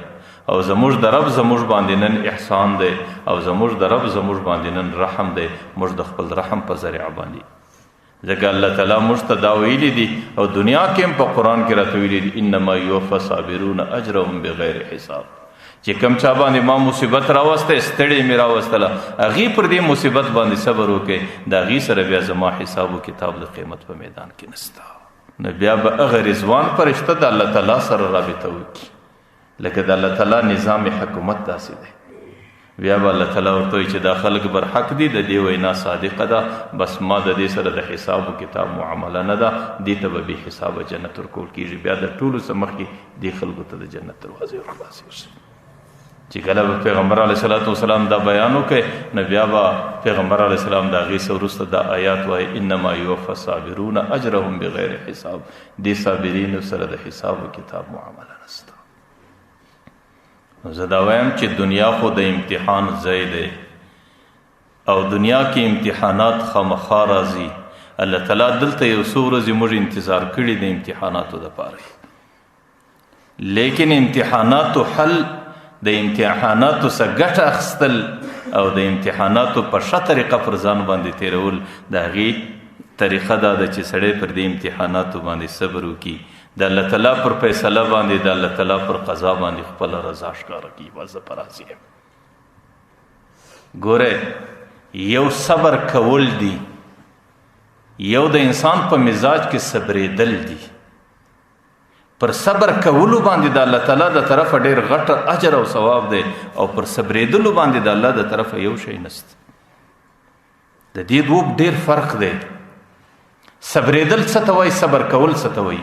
او زموږ د رب زموږ باندې نن احسان دی او زموږ د رب زموږ باندې نن رحم دی، موږ د خپل رحم په ذریعه باندې ځکه الله تعالی موږ ته دا ویلي دي او دنیا کې هم په قرآن کې راته ویلي دي انما یوفی الصابرون اجرهم بغیر حساب. چې کوم چا باندې ما مصیبت راوسته ستړی مې راوستله هغې پر دې مصیبت باندې صبر وکړي د هغې سره بیا زما حساب و کتاب د قیمت په میدان کې نسته. نو بیا به هغه رضوان فرشته د الله تعالی سره رابطه وکړي لکه د الله تعالی نظام حکومت داسې دی. بیا به الله تعالی ورته وایي چې دا خلک بر حق دي، د دې وینا صادقه ده، بس ما د دې سره د حساب و کتاب معامله نه ده، دې ته به بې حسابه جنت ورکول کېږي. بیا د ټولو څه مخکې دې خلکو ته د جنت دروازې ورخلاصېږي. چې کله به پیغمبر علیه صلات وسلام دا بیان وکړي نو بیا به پیغمبر علیه السلام د هغې څه وروسته دا آیات وایي انما یوفی الصابرون اجرهم بغیر حساب. دې صابرینو سره د حساب و کتاب معامله نشته. زه دا وایم چې دنیا خو د امتحان ځای دی او دنیا کې امتحانات خامخا راځي. الله تعالی دلته یو څو ورځې موږ انتظار کړي د امتحاناتو دپاره، لیکن امتحاناتو حل د امتحاناتو څخه ګټه اخیستل او د امتحاناتو په ښه طریقه پر ځان باندې تیرول د هغې طریقه دا ده چې سړی پر دې امتحاناتو باندې صبر وکړي، د الله تعالی پر فیصله باندې د الله تعالی پر قضا باندې خپل رضا ښکاره کړي. بس زه په راضي یم. ګوره یو صبر کول دي، یو د انسان په مزاج کې صبرېدل دي. پر صبر کولو باندې د الله تعالی د طرفه ډېر غټ اجر او ثواب دی او پر صبرېدلو باندې د الله د طرفه یو شی نشته. د دې دوه ډېر فرق دی. صبرېدل څه ته وایي؟ صبر کول څه ته وایي؟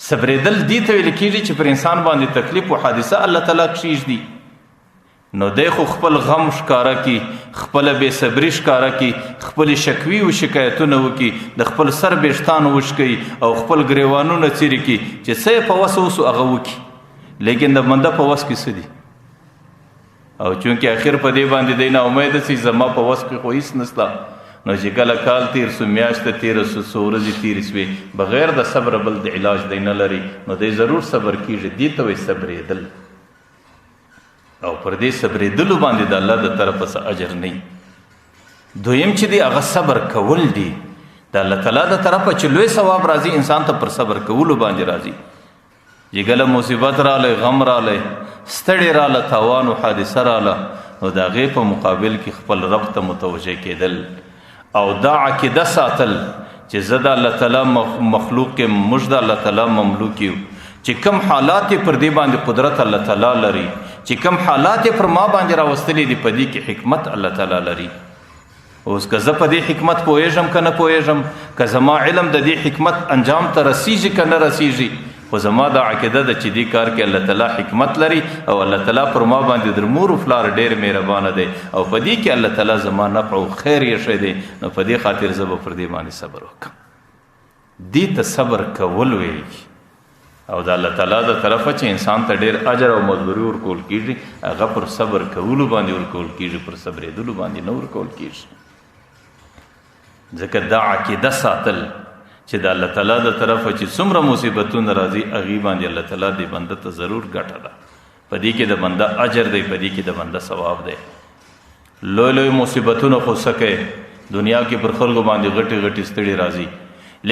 صبرېدل دې ته ویل کېږي چې پر انسان باندې تکلیف او حادثه الله تعالی کښېږدي نو دی خو خپل غم ښکاره کړي، خپله بې صبري ښکاره کړي، خپلې شکوي او شکایتونه وکړي، د خپل سر ویښتان وشکوي او خپل ګریوانونه څیرې کړي چې څه یې په وس اوسو هغه وکړي، لیکن د بنده په وس کې څه دي؟ او چونکې اخر په دې باندې دی نا امیده سي زما په وس کې خو هېڅ نشته. نو چې کله کال تیر سو، میاشته تیره سو، څو ورځې تیرې سوې، بغیر د صبر بل د علاج دی نه لري، نو دی ضرور صبر کېږي. دې ته وایي صبرېدل او پر دې صبرېدلو باندې د الله د طرفه څه اجر نه وي. دویم چې دی هغه صبر کول دي. د الله تعالی د طرفه چې لوی ثواب راځي انسان ته پر صبر کولو باندې راځي. چې کله مصیبت رالی، غم رالی، ستړی راله، تاوان او حادثه راله، نو د هغې په مقابل کې خپل رب ته متوجه کېدل او دا عقیده ساتل چې زه د الله تعالی مخلوق یم، موږ د الله تعالی مملوک یو چې کم حالات پر دې باندې قدرت الله تعالی لري، چې کم حالات پر ما باندې راوستلي دي په دې کې حکمت الله تعالی لري. اوس که زه په دې حکمت پوهېږم که نه پوهېږم، که زما علم د دې حکمت انجام ته رسیږي که نه رسیږي، خو زما دا عقیده ده چې دې کار کې الله تعالی حکمت لري او الله تعالی پر ما باندې در مور و پلار ډېر مهربانه دی او په دې کې الله تعالی زما نفع او خیر یې دی. نو په دې خاطر زه به پر دې باندې صبر وکړم. دې ته صبر کول ویل او د الله تعالی د طرفه چې انسان ته ډېر اجر او مزدوري ورکول کېږي، هغه پر صبر کولو باندې ورکول کېږي، پر صبرېدلو باندې نه ورکول کېږي. ځکه دا عقیده ساتل چې د الله تعالی د طرفه چې څومره مصیبتونه راځي هغې باندې الله تعالی دې بنده ته ضرور ګټه ده. په دې کې د بنده اجر دی، په دې کې د بنده ثواب دی. لوی لوی مصیبتونه خو څه کوي، دنیا کې پر خلکو باندې غټې غټې ستړي راځي،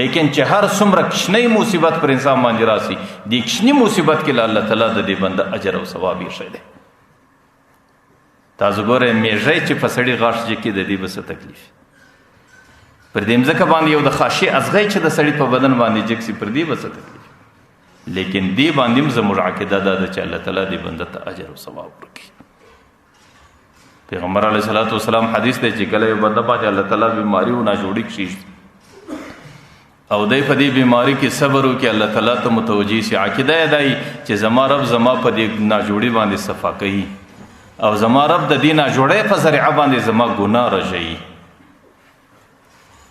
لیکن چې هر څومره کشنی مصیبت پر انسان باندې راسي، دې کشنی مصیبت کې الله تعالی د دې بنده اجر او ثواب یې دی. تاسو ګورئ میږی چې په سړي غاښ جکي د دې به څه تکلیف پر دې مځکه باندې یو د خاشي ازغی چې د سړي په بدن باندې جګ سي، پر دې به څه تکلیف. لیکن دې باندې هم زموږ عقیده دا ده چې الله تعالی دې بنده ته اجر او ثواب ورکړي. پیغمبر علیه الصلاۃ والسلام حدیث دی چې کله یو بنده باندې الله تعالی بیماری او ناجوړي کړي او دی په دې بیماری کې صبر وکړي، الله تعالی ته متوجي سي، عقیده یې دی چې زما رب زما په دې ناجوړي باندې صفا کوي او زما رب د دې ناجوړۍ په ذریعه باندې زما ګناه رژوي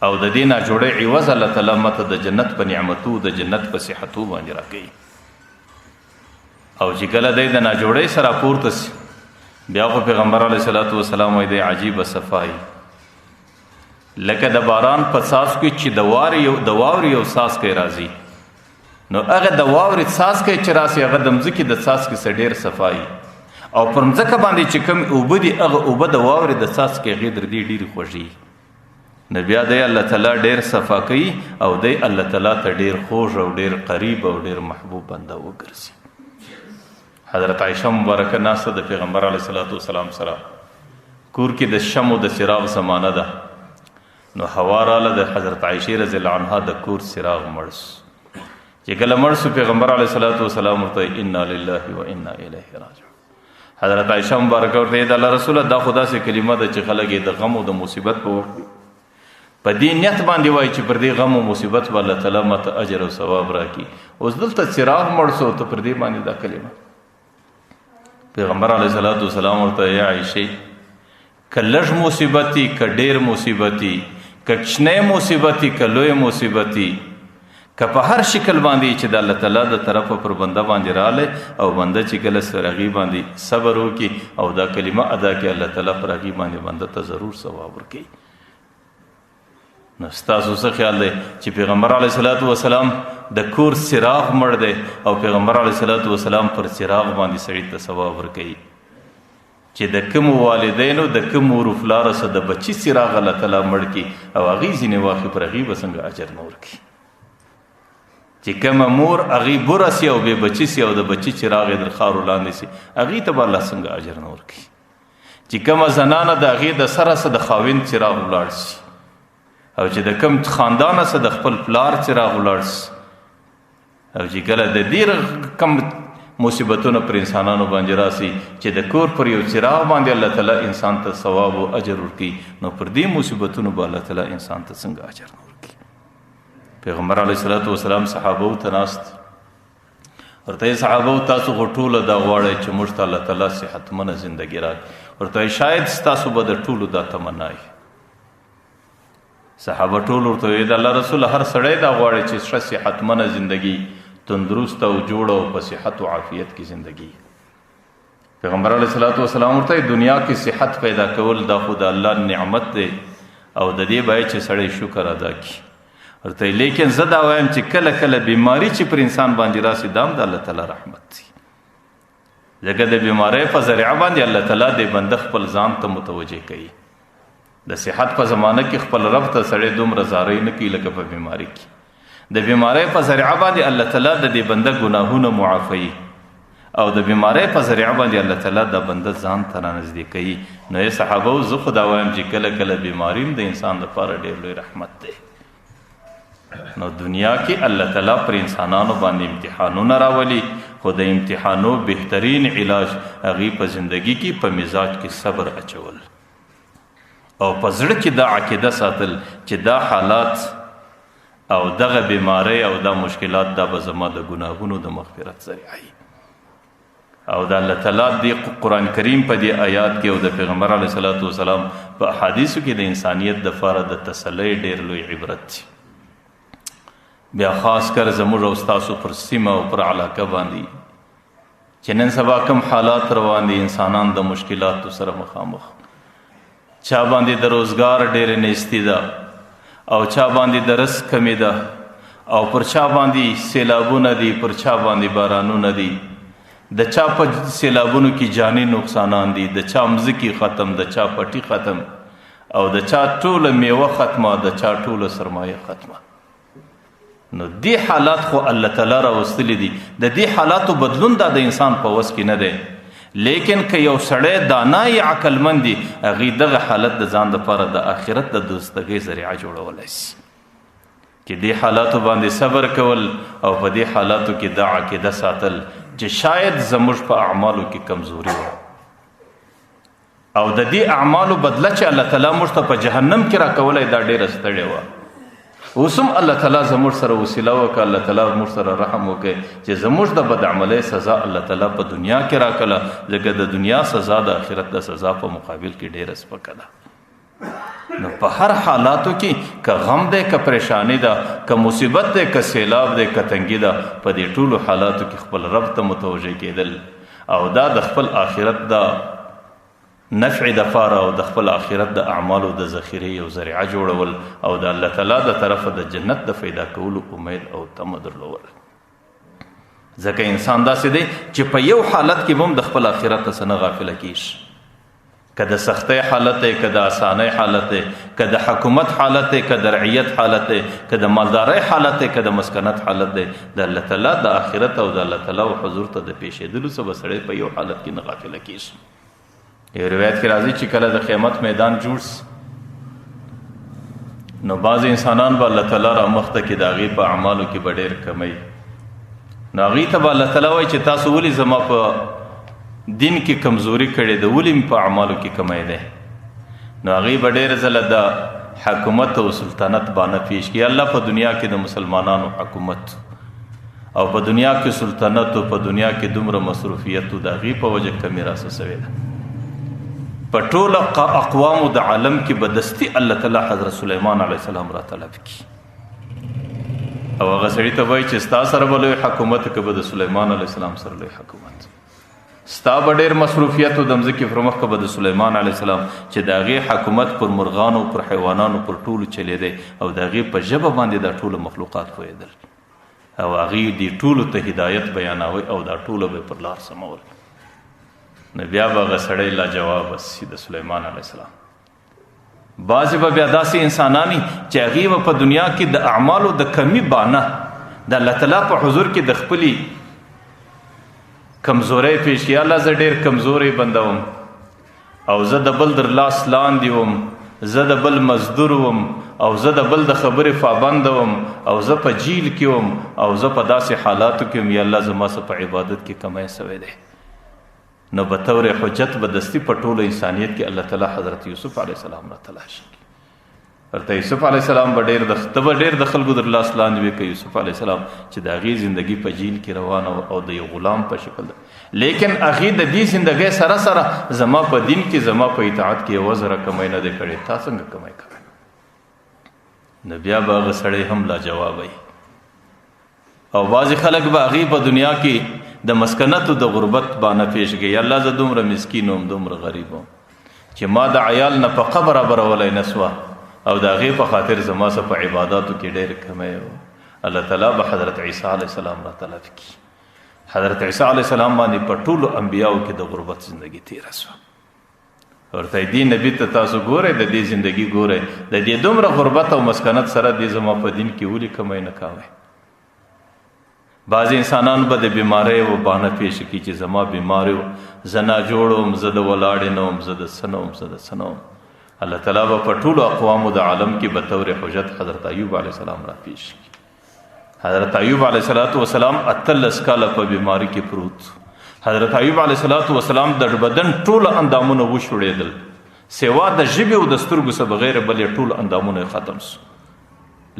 او د دې ناجوړۍ عوض الله تعالی ماته د جنت په نعمتو، د جنت په صحتو باندې راکوي. او چې کله دی د ناجوړۍ سره پورته سي، بیا خو پیغمبر علیه الصلاۃ والسلام وایي دی عجیبه صفایي، لکه د باران په څاڅکو کې چې د واورې یو څاڅکی راځي، نو هغه د واورې څاڅکی چې راسي هغه د مځکې د څاڅکي څخه ډېر صفایي، او پر مځکه باندې چې کوم اوبه دي هغه اوبه د واورې د څاڅکي هغې در دې ډېرې خوږي. نو بیا دی الله تعالی ډېر صفا کوي او دی الله تعالی ته ډېر خوږ او ډېر قریب او ډېر محبوب بنده وګرځي. حضرت عایشه مبارکه ناسته د پیغمبر علیه الصلاۃ والسلام سره، کور کې د شمع د څراغ زمانه ده، نو هوا راله د حضرت عایشه رضی الله عنها د کور څراغ مړ سو. چې کله مړ سو پیغمبر علیه الصلاۃ والسلام ورته انا لله و انا الیه راجعون. حضرت عایشه مبارکه ورته د الله رسوله دا خدا سي کلمه ده چې خلک د غم او د مصیبت په وخت په دې نیت باندې وایي چې پر دې غم او مصیبت به الله تعالی ماته اجر او ثواب راکړي. اوس دلته څراغ مړ سو ته پر دې باندې دا کلمه پیغمبر علیه الصلاۃ والسلام ورته یا عایشه که لږ مصیبتي که ډېر مصیبتي که کوچنی مصیبتي که لوی مصیبتي که په هر شکل باندې چې د الله تعالی د طرفه پر بنده باندې راغلی او بنده چې کله سر هغې باندې صبر وکړي او دا کلمه ادا کړي الله تعالی پر هغې باندې بنده ته ضرور ثواب ورکوي. نو ستاسو څه خیال دی چې پیغمبر علیه الصلاۃ والسلام د کور څراغ مړ دی او پیغمبر علیه الصلاۃ والسلام پر څراغ باندې سړي ته ثواب ورکوي چې د کومو والدینو د کومو ورو پلاره سره د بچي څراغ الله تعالی مړ کړي او هغې ځینې واخلي پر هغې به څنګه اجر نه ورکړي. چې کومه مور هغې بوره سي او بې بچي سي او د بچي څراغ یې در خاورو لاندې سي هغې ته به الله څنګه اجر نه ورکړي. چې کومه زنانه د هغې د سره سره د خاوند څراغ ولاړ سي او چې د کوم خاندانه سره د خپل پلار څراغ ولاړ سي او چې کله د دې کم مصیبتونه پر انسانانو باندې راسي چې د کور پر یو څراغ باندې الله تعالی انسان ته ثواب او اجر ورکړي، نو پر دې مصیبتونو به الله تعالی انسان ته څنګه اجر نه ورکړي. پیغمبر علیه الصلاۃ والسلام صحابو ته ناست ورته صحابو تاسو خو ټوله دا غواړئ چې موږ ته الله تعالی صحتمنه زندګي راکړي، ورته شاید ستاسو به د ټولو دا تمنا وي. صحابه ټول ورته ویل د الله رسول هر سړی دا غواړي چې ښه صحتمنه زندګي، تندرست او جوړ او په صحت او عافیت کې زندګي. پیغمبر علیه الصلاۃ والسلام ورته دنیا کې صحت پیدا کول دا خو د الله نعمت دی او د دې باید چې سړی شکر ادا کړي. ورته لیکن زه دا وایم چې کله کله بیماری چې پر انسان باندې راسي دا هم د الله تعالی رحمت دی، ځکه د بیماری په ذریعه باندې الله تعالی د بنده خپل ځان ته متوجه کوي. د صحت په زمانه کې خپل رب ته سړی دومره زارۍ نه کوي لکه په بیماری کې. د بیماری په ذریعه باندې الله تعالی د دې بنده ګناهونه معافوي او د بیماری په ذریعه باندې الله تعالی د بنده ځان ته رانږدې کوي. نو یې صحابه زه خو دا وایم چې کله کله بیماری هم د انسان لپاره ډېر لوی رحمت دی. نو دنیا کې الله تعالی پر انسانانو باندې امتحانونه راولي، خو د امتحانو بهترین علاج هغې په زندگی کې په مزاج کې صبر اچول او په زړه کې دا عقیده ساتل چې دا حالات او دغه بیماری او دا مشکلات دا به زما د ګناهونو د مغفرت ذریعه وي. او د الله تعالی د قرآن کریم په دې آیات کې او د پیغمبر علیه الصلاۃ والسلام په احادیثو کې د انسانیت دپاره د تسلی ډېر لوی عبرت دی. بیا خاص کر زموږ او ستاسو پر سیمه او پر علاقه باندې چې نن سبا کوم حالات روان دي، انسانان د مشکلاتو سره مخامخ، چا باندې د روزګار ډېرې نیستي ده او چا باندې د رزق کمی ده او پر چا باندې سیلابونه دي، پر چا باندې بارانونه دي، د چا په سیلابونو کې جانی نقصانان دي، د چا مځکې ختم، د چا پټي ختم او د چا ټوله میوه ختمه، د چا ټوله سرمایه ختمه. نو دې حالات خو الله تعالی راوستلی دي، د دې حالاتو بدلون دا د انسان په وس کې نه دی، لیکن که یو سړی دانای عقلمند دی هغې دغه حالت د ځان دپاره د آخرت د دوستګۍ ذریعه جوړولی شي چې دې حالاتو باندې صبر کول او په دې حالاتو کې دا عقیده ساتل چې شاید زموږ په اعمالو کې کمزوري وه او د دې اعمالو بدله چې الله تعالی موږ ته په جهنم کې راکولی دا ډېره ستړې وه. اوس هم الله تعالی زموږ سره وسیله وکړه، الله تعالی موږ سره رحم وکړي چې زموږ د بدعملۍ سزا الله تعالی په دنیا کې راکړه، ځکه د دنیا سزا د آخرت د سزا په مقابل کې ډېره سپکه ده. نو په هر حالاتو کې که غم دی، که پریشانی ده، که مصیبت دی، که سیلاب دی، که تنګي ده، په دې ټولو حالاتو کې خپل رب ته متوجه کېدل او دا د خپل آخرت د نفع دپاره او د خپل آخرت د اعمالو د ذخیرې یو ذریعه جوړول او د الله تعالی د طرفه د جنت د پیدا کولو امید او تمه درلول. ځکه انسان داسې دی چې په یو حالت کې به هم د خپل آخرت څخه نه غافله کیږي، که د سختۍ حالت دی، که د اسانۍ حالت دی، که د حکومت حالت دی، که د رعیت حالت دی، که د مالدارۍ حالت دی، که د مسکنت حالت دی، د الله تعالی د آخرت او د الله تعالی حضور ته د پیښېدلو څخه به سړی په یو حالت کې نه غافله کیږي. یو روایت کې راځي چې کله د قیامت میدان جوړ سي نو بعض انسانان به الله تعالی را مخته کې د هغې په اعمالو کې به ډېر کمی، نو هغې ته به الله تعالی وایي چې تاسو ولې زما په دین کې کمزوري کړې ده، ولې مې په اعمالو کې کمی دی؟ نو هغې به ډېر ځله د حکومت او سلطنت بانه پیش کړي. الله په دنیا کې د مسلمانانو حکومت او په دنیا کې سلطنت او په دنیا کې دومره مصروفیت د هغې په وجه کمی راسه سوې ده. په ټوله اقوامو د عالم کې به دستي الله تعالی حضرت سلیمان علیه السلام را طلب کړي او هغه سړي ته وایي چې ستا سره به لوی حکومت که به د سلیمان علیه السلام سره لوی حکومت، ستا به ډېر مصروفیت و د مځکې پر مخ که به د سلیمان علیه السلام چې د هغې حکومت پر مرغانو پر حیوانانو پر ټولو چلېدی او د هغې په ژبه باندې دا ټوله مخلوقات پوهېدل او هغې دې ټولو ته هدایت بیانوي او دا ټوله به پر لار سمول. نو بیا به هغه سړی لاجواب سي د سلیمان علیه السلام. بعضې به بیا داسې انسانان وي چې هغې به په دنیا کې د اعمالو د کمی بانه د الله تعالی په حضور کې د خپلې کمزورۍ پیش کړي. الله زه ډېر کمزوری بنده وم او زه د بل در لاس لاندې وم، زه د بل مزدور وم او زه د بل د خبرې پابنده وم او زه په جیل کې وم او زه په داسې حالاتو کې وم، یا الله زما څه په عبادت کې کمی سوی دی. نو به طور حجت به دستی په ټولو انسانیت کې الله تعالی حضرت یوسف علیه السلام را تلاشي کړي. ورته یوسف علیه السلام به ډېر د خلکو در لاس لاندې وي که یوسف علیه السلام چې د هغې زندګي په جیل کې روانه او د یو غلام په شکل ده، لیکن هغې د دې زندګۍ سره سره زما په دین کې زما په اطاعت کې یوه ذره کمی نه دی کړی، تا څنګه کمی کوې؟ نو بیا به هغه سړی هم لاجواب وي او بعضې خلک به هغې په دنیا کې د مسکنت او د غربت بانه پیش گئی. الله زه دومره مسکین وم، دومره غریب وم چې ما د عیال نفقه برابرولی نه سوه او د هغې په خاطر زما څه په عباداتو کې ډېر کمی و. الله تعالی به حضرت عیسی علیه السلام را طلب کړي. حضرت عیسی علیه السلام باندې په ټولو انبیاو کې د غربت زندگی تیره سوه. ورته دې نبي ته تاسو ګورئ، د دې زندگی ګورئ، د دې دومره غربت او مسکنت سره دې زما په دین کې ولې کمی نه کوئ؟ بعض انسانان به د بیماری و بانه پیش کی چې زما بیماری و، زه ناجوړ وم، زه د ولاړې نه وم، زه د څه نه وم، زه د څه نه وم. الله تعالی به په ټولو اقوامو د عالم کې به طور حجت حضرت ایوب علیه السلام را پیش کړي. حضرت ایوب علیه السلام 18 کاله په بیماری کې پروت. حضرت ایوب علیه السلام د بدن ټول اندامونه وشوړېدل، سوا د ژبې او د سترګو څخه بغیر بل ټول اندامونه ختم شو.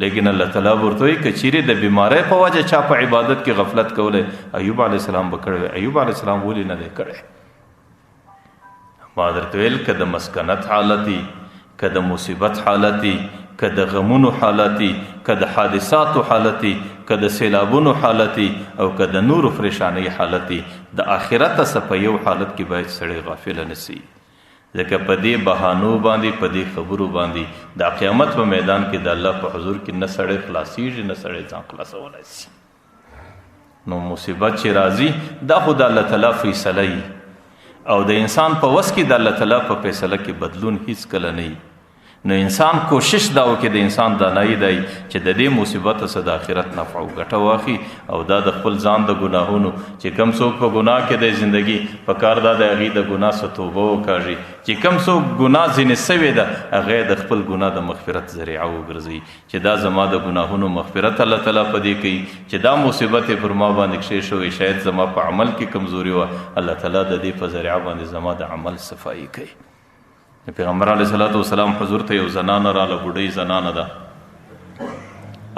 لیکن الله تعالی ورته وایي که چیرې د بیماری په وجه چا په عبادت کې غفلت کولی، ایوب علیه السلام به کړی. ایوب علیه السلام ولې نه دی کړی؟ ما درته ویل که د مسکنت حالتي، که د مصیبت حالتي، که د غمونو حالتي، که د حادثاتو حالتي، که د سیلابونو حالتي او که د نورو پریشانی حالتي، د آخرت څخه په یو حالت کې باید سړی غافل نه سي. ځکه په دې بهانو باندې، په دې خبرو باندې د قیامت په میدان کې د الله په حضور کې نه سړی خلاصیږي، نه سړی ځان خلاصولی سي. نو مصیبت چې راځي دا خو د الله تعالی فیصله وي او د انسان په وس کې د الله تعالی په فیصله کې بدلون هیڅ کله نه وي. نو انسان کوشش دا وکړي، د انسان دانایي دی چې د دې مصیبت څخه د آخرت نفع او ګټه واخلي او دا د خپل ځان د ګناهونو چې کم څوک په ګناه کې د زندگی په کار دا د هغې د ګناه څخه توبه وکاږي، چې کم څوک ګناه ځینې سوې ده هغه د خپل ګناه د مغفرت ذریعه وګرځوي چې دا زما د ګناهونو مغفرت الله تعالی په دې کوي چې دا مصیبت یې پر ما باندې کښې شوی، شاید زما په عمل کې کمزوري وه، الله تعالی د دې په ذریعه باندې زما د عمل صفایي کوي. پیغمبر علیه السلام حضور ته یو زنانه راله، بوډۍ زنانه ده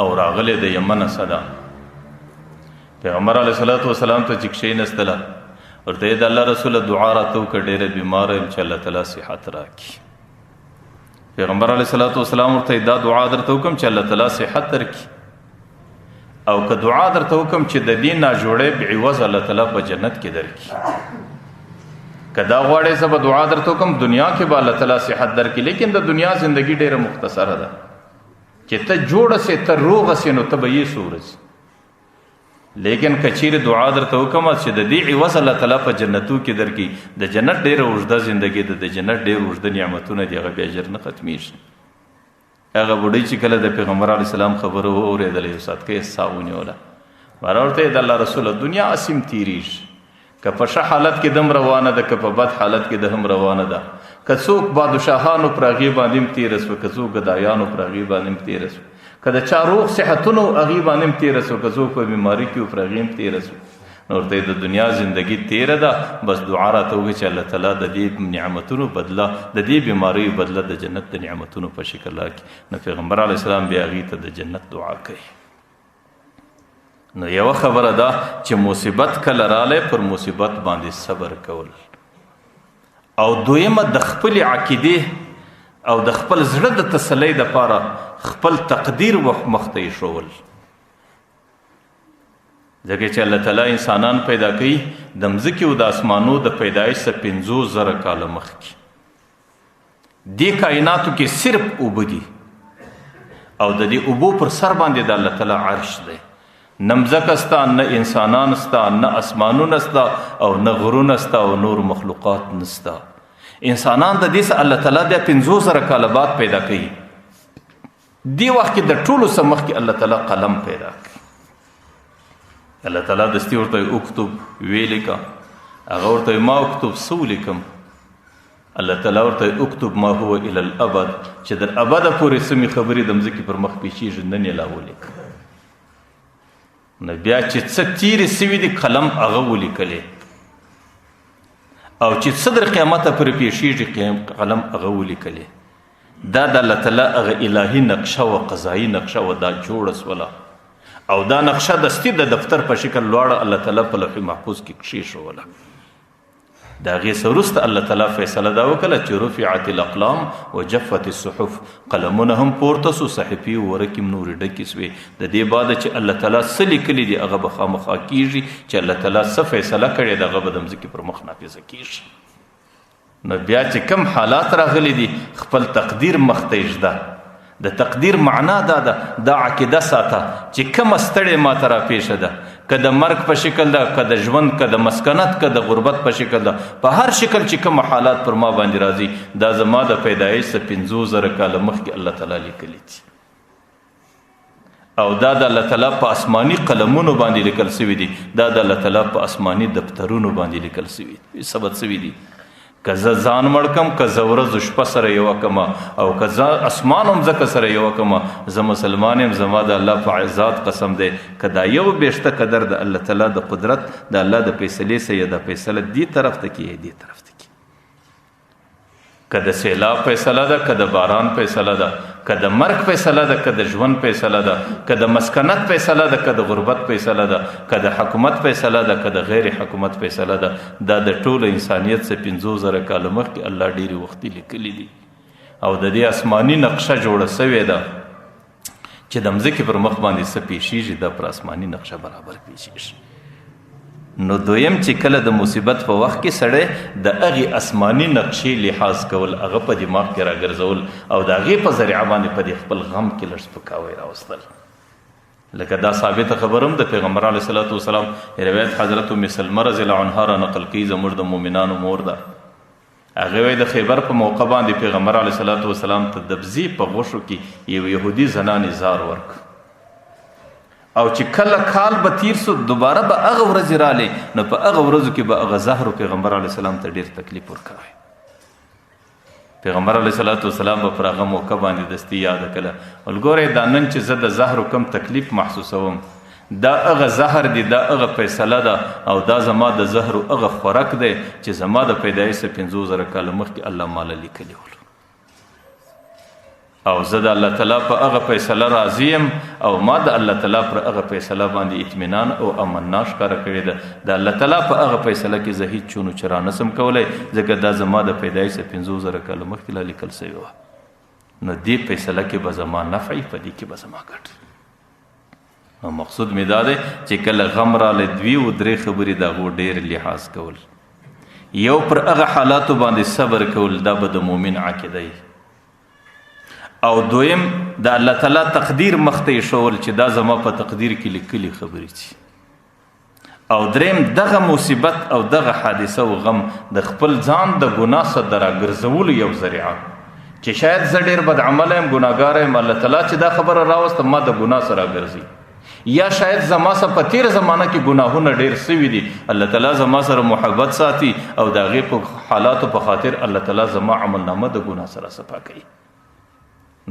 او راغلې د یمن څخه ده. پیغمبر علیه السلام ته چې کښېنستله ورته یې د الله رسوله دعا راته وکړه، ډېره بیماره یم چې الله تعالی صحت راکړي. پیغمبر علیه السلام ورته دا دعا درته وکړم چې الله تعالی صحت درکړي، او که دعا درته وکړم چې د دې ناجوړۍ بعوض الله تعالی په جنت کې درکړي. که دا غواړې زه به دعا درته وکړم دنیا کې به الله تعالی صحت درکړي، لیکن د دنیا زندگی ډېره مختصره ده چې ته جوړه سې، ته روغه سې، نو ته به یې څه ورځي. لیکن که چیرې دعا درته وکړم چې د دې عوض الله تعالی په جنتو کې درکړي، د جنت ډېره اوږده زندګي ده، د جنت ډېر اوږده نعمتونه دي، هغه بیا ژر نه ختمېږي. هغه بوډۍ چې کله د پیغمبر علیه السلام خبره واورېدله یو ساعت کې ساه ونیوله، باره ورته یې د الله رسوله دنیا اسیم تېرېږي، که په ښه حالت کې دم روانه ده، که په بد حالت کې د هم روانه ده، که څوک بادشاهانو پر هغې باندې هم تېره سوه، که څوک ګدایانو پر هغې باندې هم تېره سوه، که د چا روغ صحتونو هغې باندې هم تېره سوه، که څوک په بیماري کې و پر هغې هم تېره سوه. نو ورته د دنیا زندگی تېره ده، بس دعا راته وکړي چې الله تعالی د دې نعمتونو بدله، د دې بیماریو بدله د جنت د نعمتونو په شکل راکړي. نو پیغمبر علیه السلام بیا هغې ته د جنت دعا کوي. نو یوه خبره ده چې مصیبت کله رالی، پر مصیبت باندې صبر کول، او دویمه د خپلې عقیدې او د خپل زړه د تسلی دپاره خپل تقدیر مخته ایښول. ځکه چې الله تعالی انسانان پیدا کوي د مځکې او د اسمانو د پیدایش څخه 50,000 کاله مخکې. دې کائناتو کې صرف اوبه دي او د دې اوبو پر سر باندې د الله تعالی عرش دی. نه مځکه سته، نه انسانان سته، نه اسمانونه سته او نه غرونه سته او نور مخلوقات نسته. انسانان د دې څخه الله تعالی بیا 50,000 کاله بعد پیدا کوي. دې وخت کې د ټولو څه مخکې الله تعالی قلم پیدا کوي. الله تعالی دستي ورته اکتب ویلیکه، هغه ورته ما اکتب څه ولیکم؟ الله تعالی ورته اکتب ما هو الی الابد، چې در ابده پورې سمې خبرې د مځکې پر مخ پیښیږي نن یې لا ولیکه. نو بیا چې څه تیرې سوي دي قلم هغه ولیکلې، او چې څه در قیامته پورې پیښیږي قلم هغه ولیکلې. دا د الله تعالی هغه الهي نقشه و قضایي نقشه و دا جوړه سوله، او دا نقشه دستي د دفتر په شکل لوړه الله تعالی په لوح محفوظ کې کښېښوله. د هغې څه وروسته الله تعالی فیصله دا وکړله چې رفعت الاقلام وجفت الصحف، قلمونه هم پورته سو، صحیفې ورقې هم نورې ډکې سوې. د دې بعده چې الله تعالی څه لیکلي دي هغه به خامخا کېږي، چې الله تعالی څه فیصله کړې ده هغه به د مځکې پر مخ نافظه کېږي. نو بیا چې کم حالات راغلي دي خپل تقدیر مخته ایږده. د تقدیر معنا دا ده، دا عقیده ساته چې کومه ستړې ماته راپېښه ده، که د مرګ په شکل ده، که د ژوند، که د مسکنت، که د غربت په شکل ده، په هر شکل چې کوم حالات پر ما باندې راځي دا زما د پیدایش څخه 50,000 کاله مخکې الله تعالی لیکلي دي، او دا د الله تعالی په آسماني قلمونو باندې لیکل سوي دي، دا د الله تعالی په آسماني دفترونو باندې لیکل سوي ثبت سوي دي. که زه ځان مړ کم، که زه ورځ شپه سره یوه کمه، او که زه اسمان هم ځکه سره یوه کمه، زه مسلمان یم. زما د الله په ذات قسم دی که دا یو بیشته قدر د الله تعالی د قدرت د الله د فیصلې سه یا د فیصله دې طرف ته کیږي دې طرف ته کیږي. که د سیلاب فیصله ده، که د باران فیصله ده، که د مرګ فیصله ده، که د ژوند فیصله ده، که د مسکنت فیصله ده، که د غربت فیصله ده، که د حکومت فیصله ده، که د غیر حکومت فیصله ده، دا د ټول انسانیت څخه 50,000 کاله مخکې الله ډېرې وختي لیکلي دي. او د دې آسماني نقشه جوړه سوې ده چې د مځکې پر مخ باندې څه پیښیږي دا پر آسماني نقشه برابر پیښیږي. نو دویم چې کله د مصیبت په وخت کې سړی د هغې آسماني نقشې لحاظ کول، هغه په دماغ کې راګرځول او د هغې په ذریعه باندې په دې خپل غم کې لږ سپکاوی راوستل. لکه دا ثابته خبر هم د پیغمبر علیه صلات وسلام روایت حضرت ام سلمه رضی الله عنها را نقل کوي، زموږ د مؤمنانو مور ده. هغې وایي د خیبر په موقع باندې پیغمبر علیه صلات وسلام ته د بزې په غوښو کې یو یهودي زنانې زار ورک، او چې کله کال به تیر سو دوباره به هغه ورځې رالی، نو په هغه ورځو کې به هغه زهرو پیغمبر علیه السلام ته ډېر تکلیف ورکوی. پیغمبر علیه صلات وسلام به پر هغه موقع باندې دستي یاده کله، ولګورئ دا نن چې زه د زهرو کم تکلیف محسوسوم، دا هغه زهر دی، دا هغه فیصله ده، او دا زما د زهرو هغه خوراک دی چې زما د پیدایش 50,000 کاله مخکې الله ماله لیکلی ول. او زه د الله تعالی په هغه فیصله راضي یم، او ما د الله تعالی پر هغه فیصله باندې اطمینان او امنا ښکاره کړې ده. د الله تعالی په هغه فیصله کې زه هیڅ چونو چرا نسم کولی، ځکه دا زما د پیدایش 50,000 کاله مخکې لا لیکل سوې وه. نو دې فیصله کې به زما نفع، په دې کې به زما ګټه. نو مقصود مې دا دی چې کله غم رالی، 2 و 3 خبرې د هغو ډېر لحاظ کول. یو پر هغه حالاتو باندې صبر کول، دا به د مؤمن عقیده وي. او دویم د الله تعالی تقدیر مخته ایښول چې دا زما په تقدیر کې لیکلي خبرې دي. او دریم دغه مصیبت او دغه حادثه او غم د خپل ځان د ګناه څخه د راګرځولو یو ذریعه، چې شاید زه ډېر بد عمله یم، ګناهګاره یم، الله تعالی چې دا خبره راوسته ما د ګناه سره راګرځي، یا شاید زما سره په تیر زمانه کې ګناهونه ډېر سوي دي، الله تعالی زما سره محبت ساتي او د هغې په حالاتو په خاطر الله تعالی زما عملنامه د ګناه سره صفا کوي.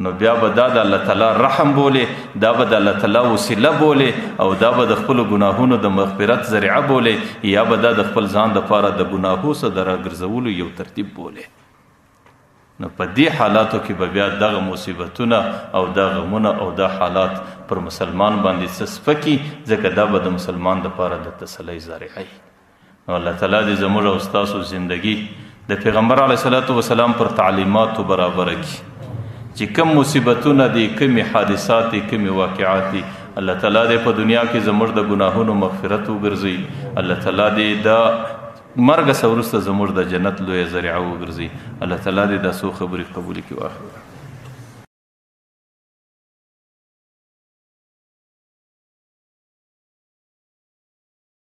نو بیا به دا د الله تعالی رحم بولې، دا به د الله تعالی وسیله بولې، او دا به د خپلو ګناهونو د مغفرت ذریعه بولې، یا به دا د خپل ځان دپاره د ګناهو څخه د راګرځولو یو ترتیب بولې. نو په دې حالاتو کې به بیا دغه مصیبتونه او دا غمونه او دا حالات پر مسلمان باندې څه سپکي، ځکه دا به د مسلمان دپاره د تسلی ذریعه وي. نو الله تعالی دې زموږ او ستاسو زندگی د پیغمبر علیه صلات وسلام پر تعلیماتو برابره کړي، چې کم مصیبتونه دي، کمی حادثات دي، کمی واقعات دي، الله تعالی دې په دنیا کې زموږ د ګناهونو مغفرت وګرځي، الله تعالی دې د مرګ څخه وروسته زموږ د جنت لویه ذریعه وګرځي. الله تعالی دې دا څو خبرې قبول کړي. واخر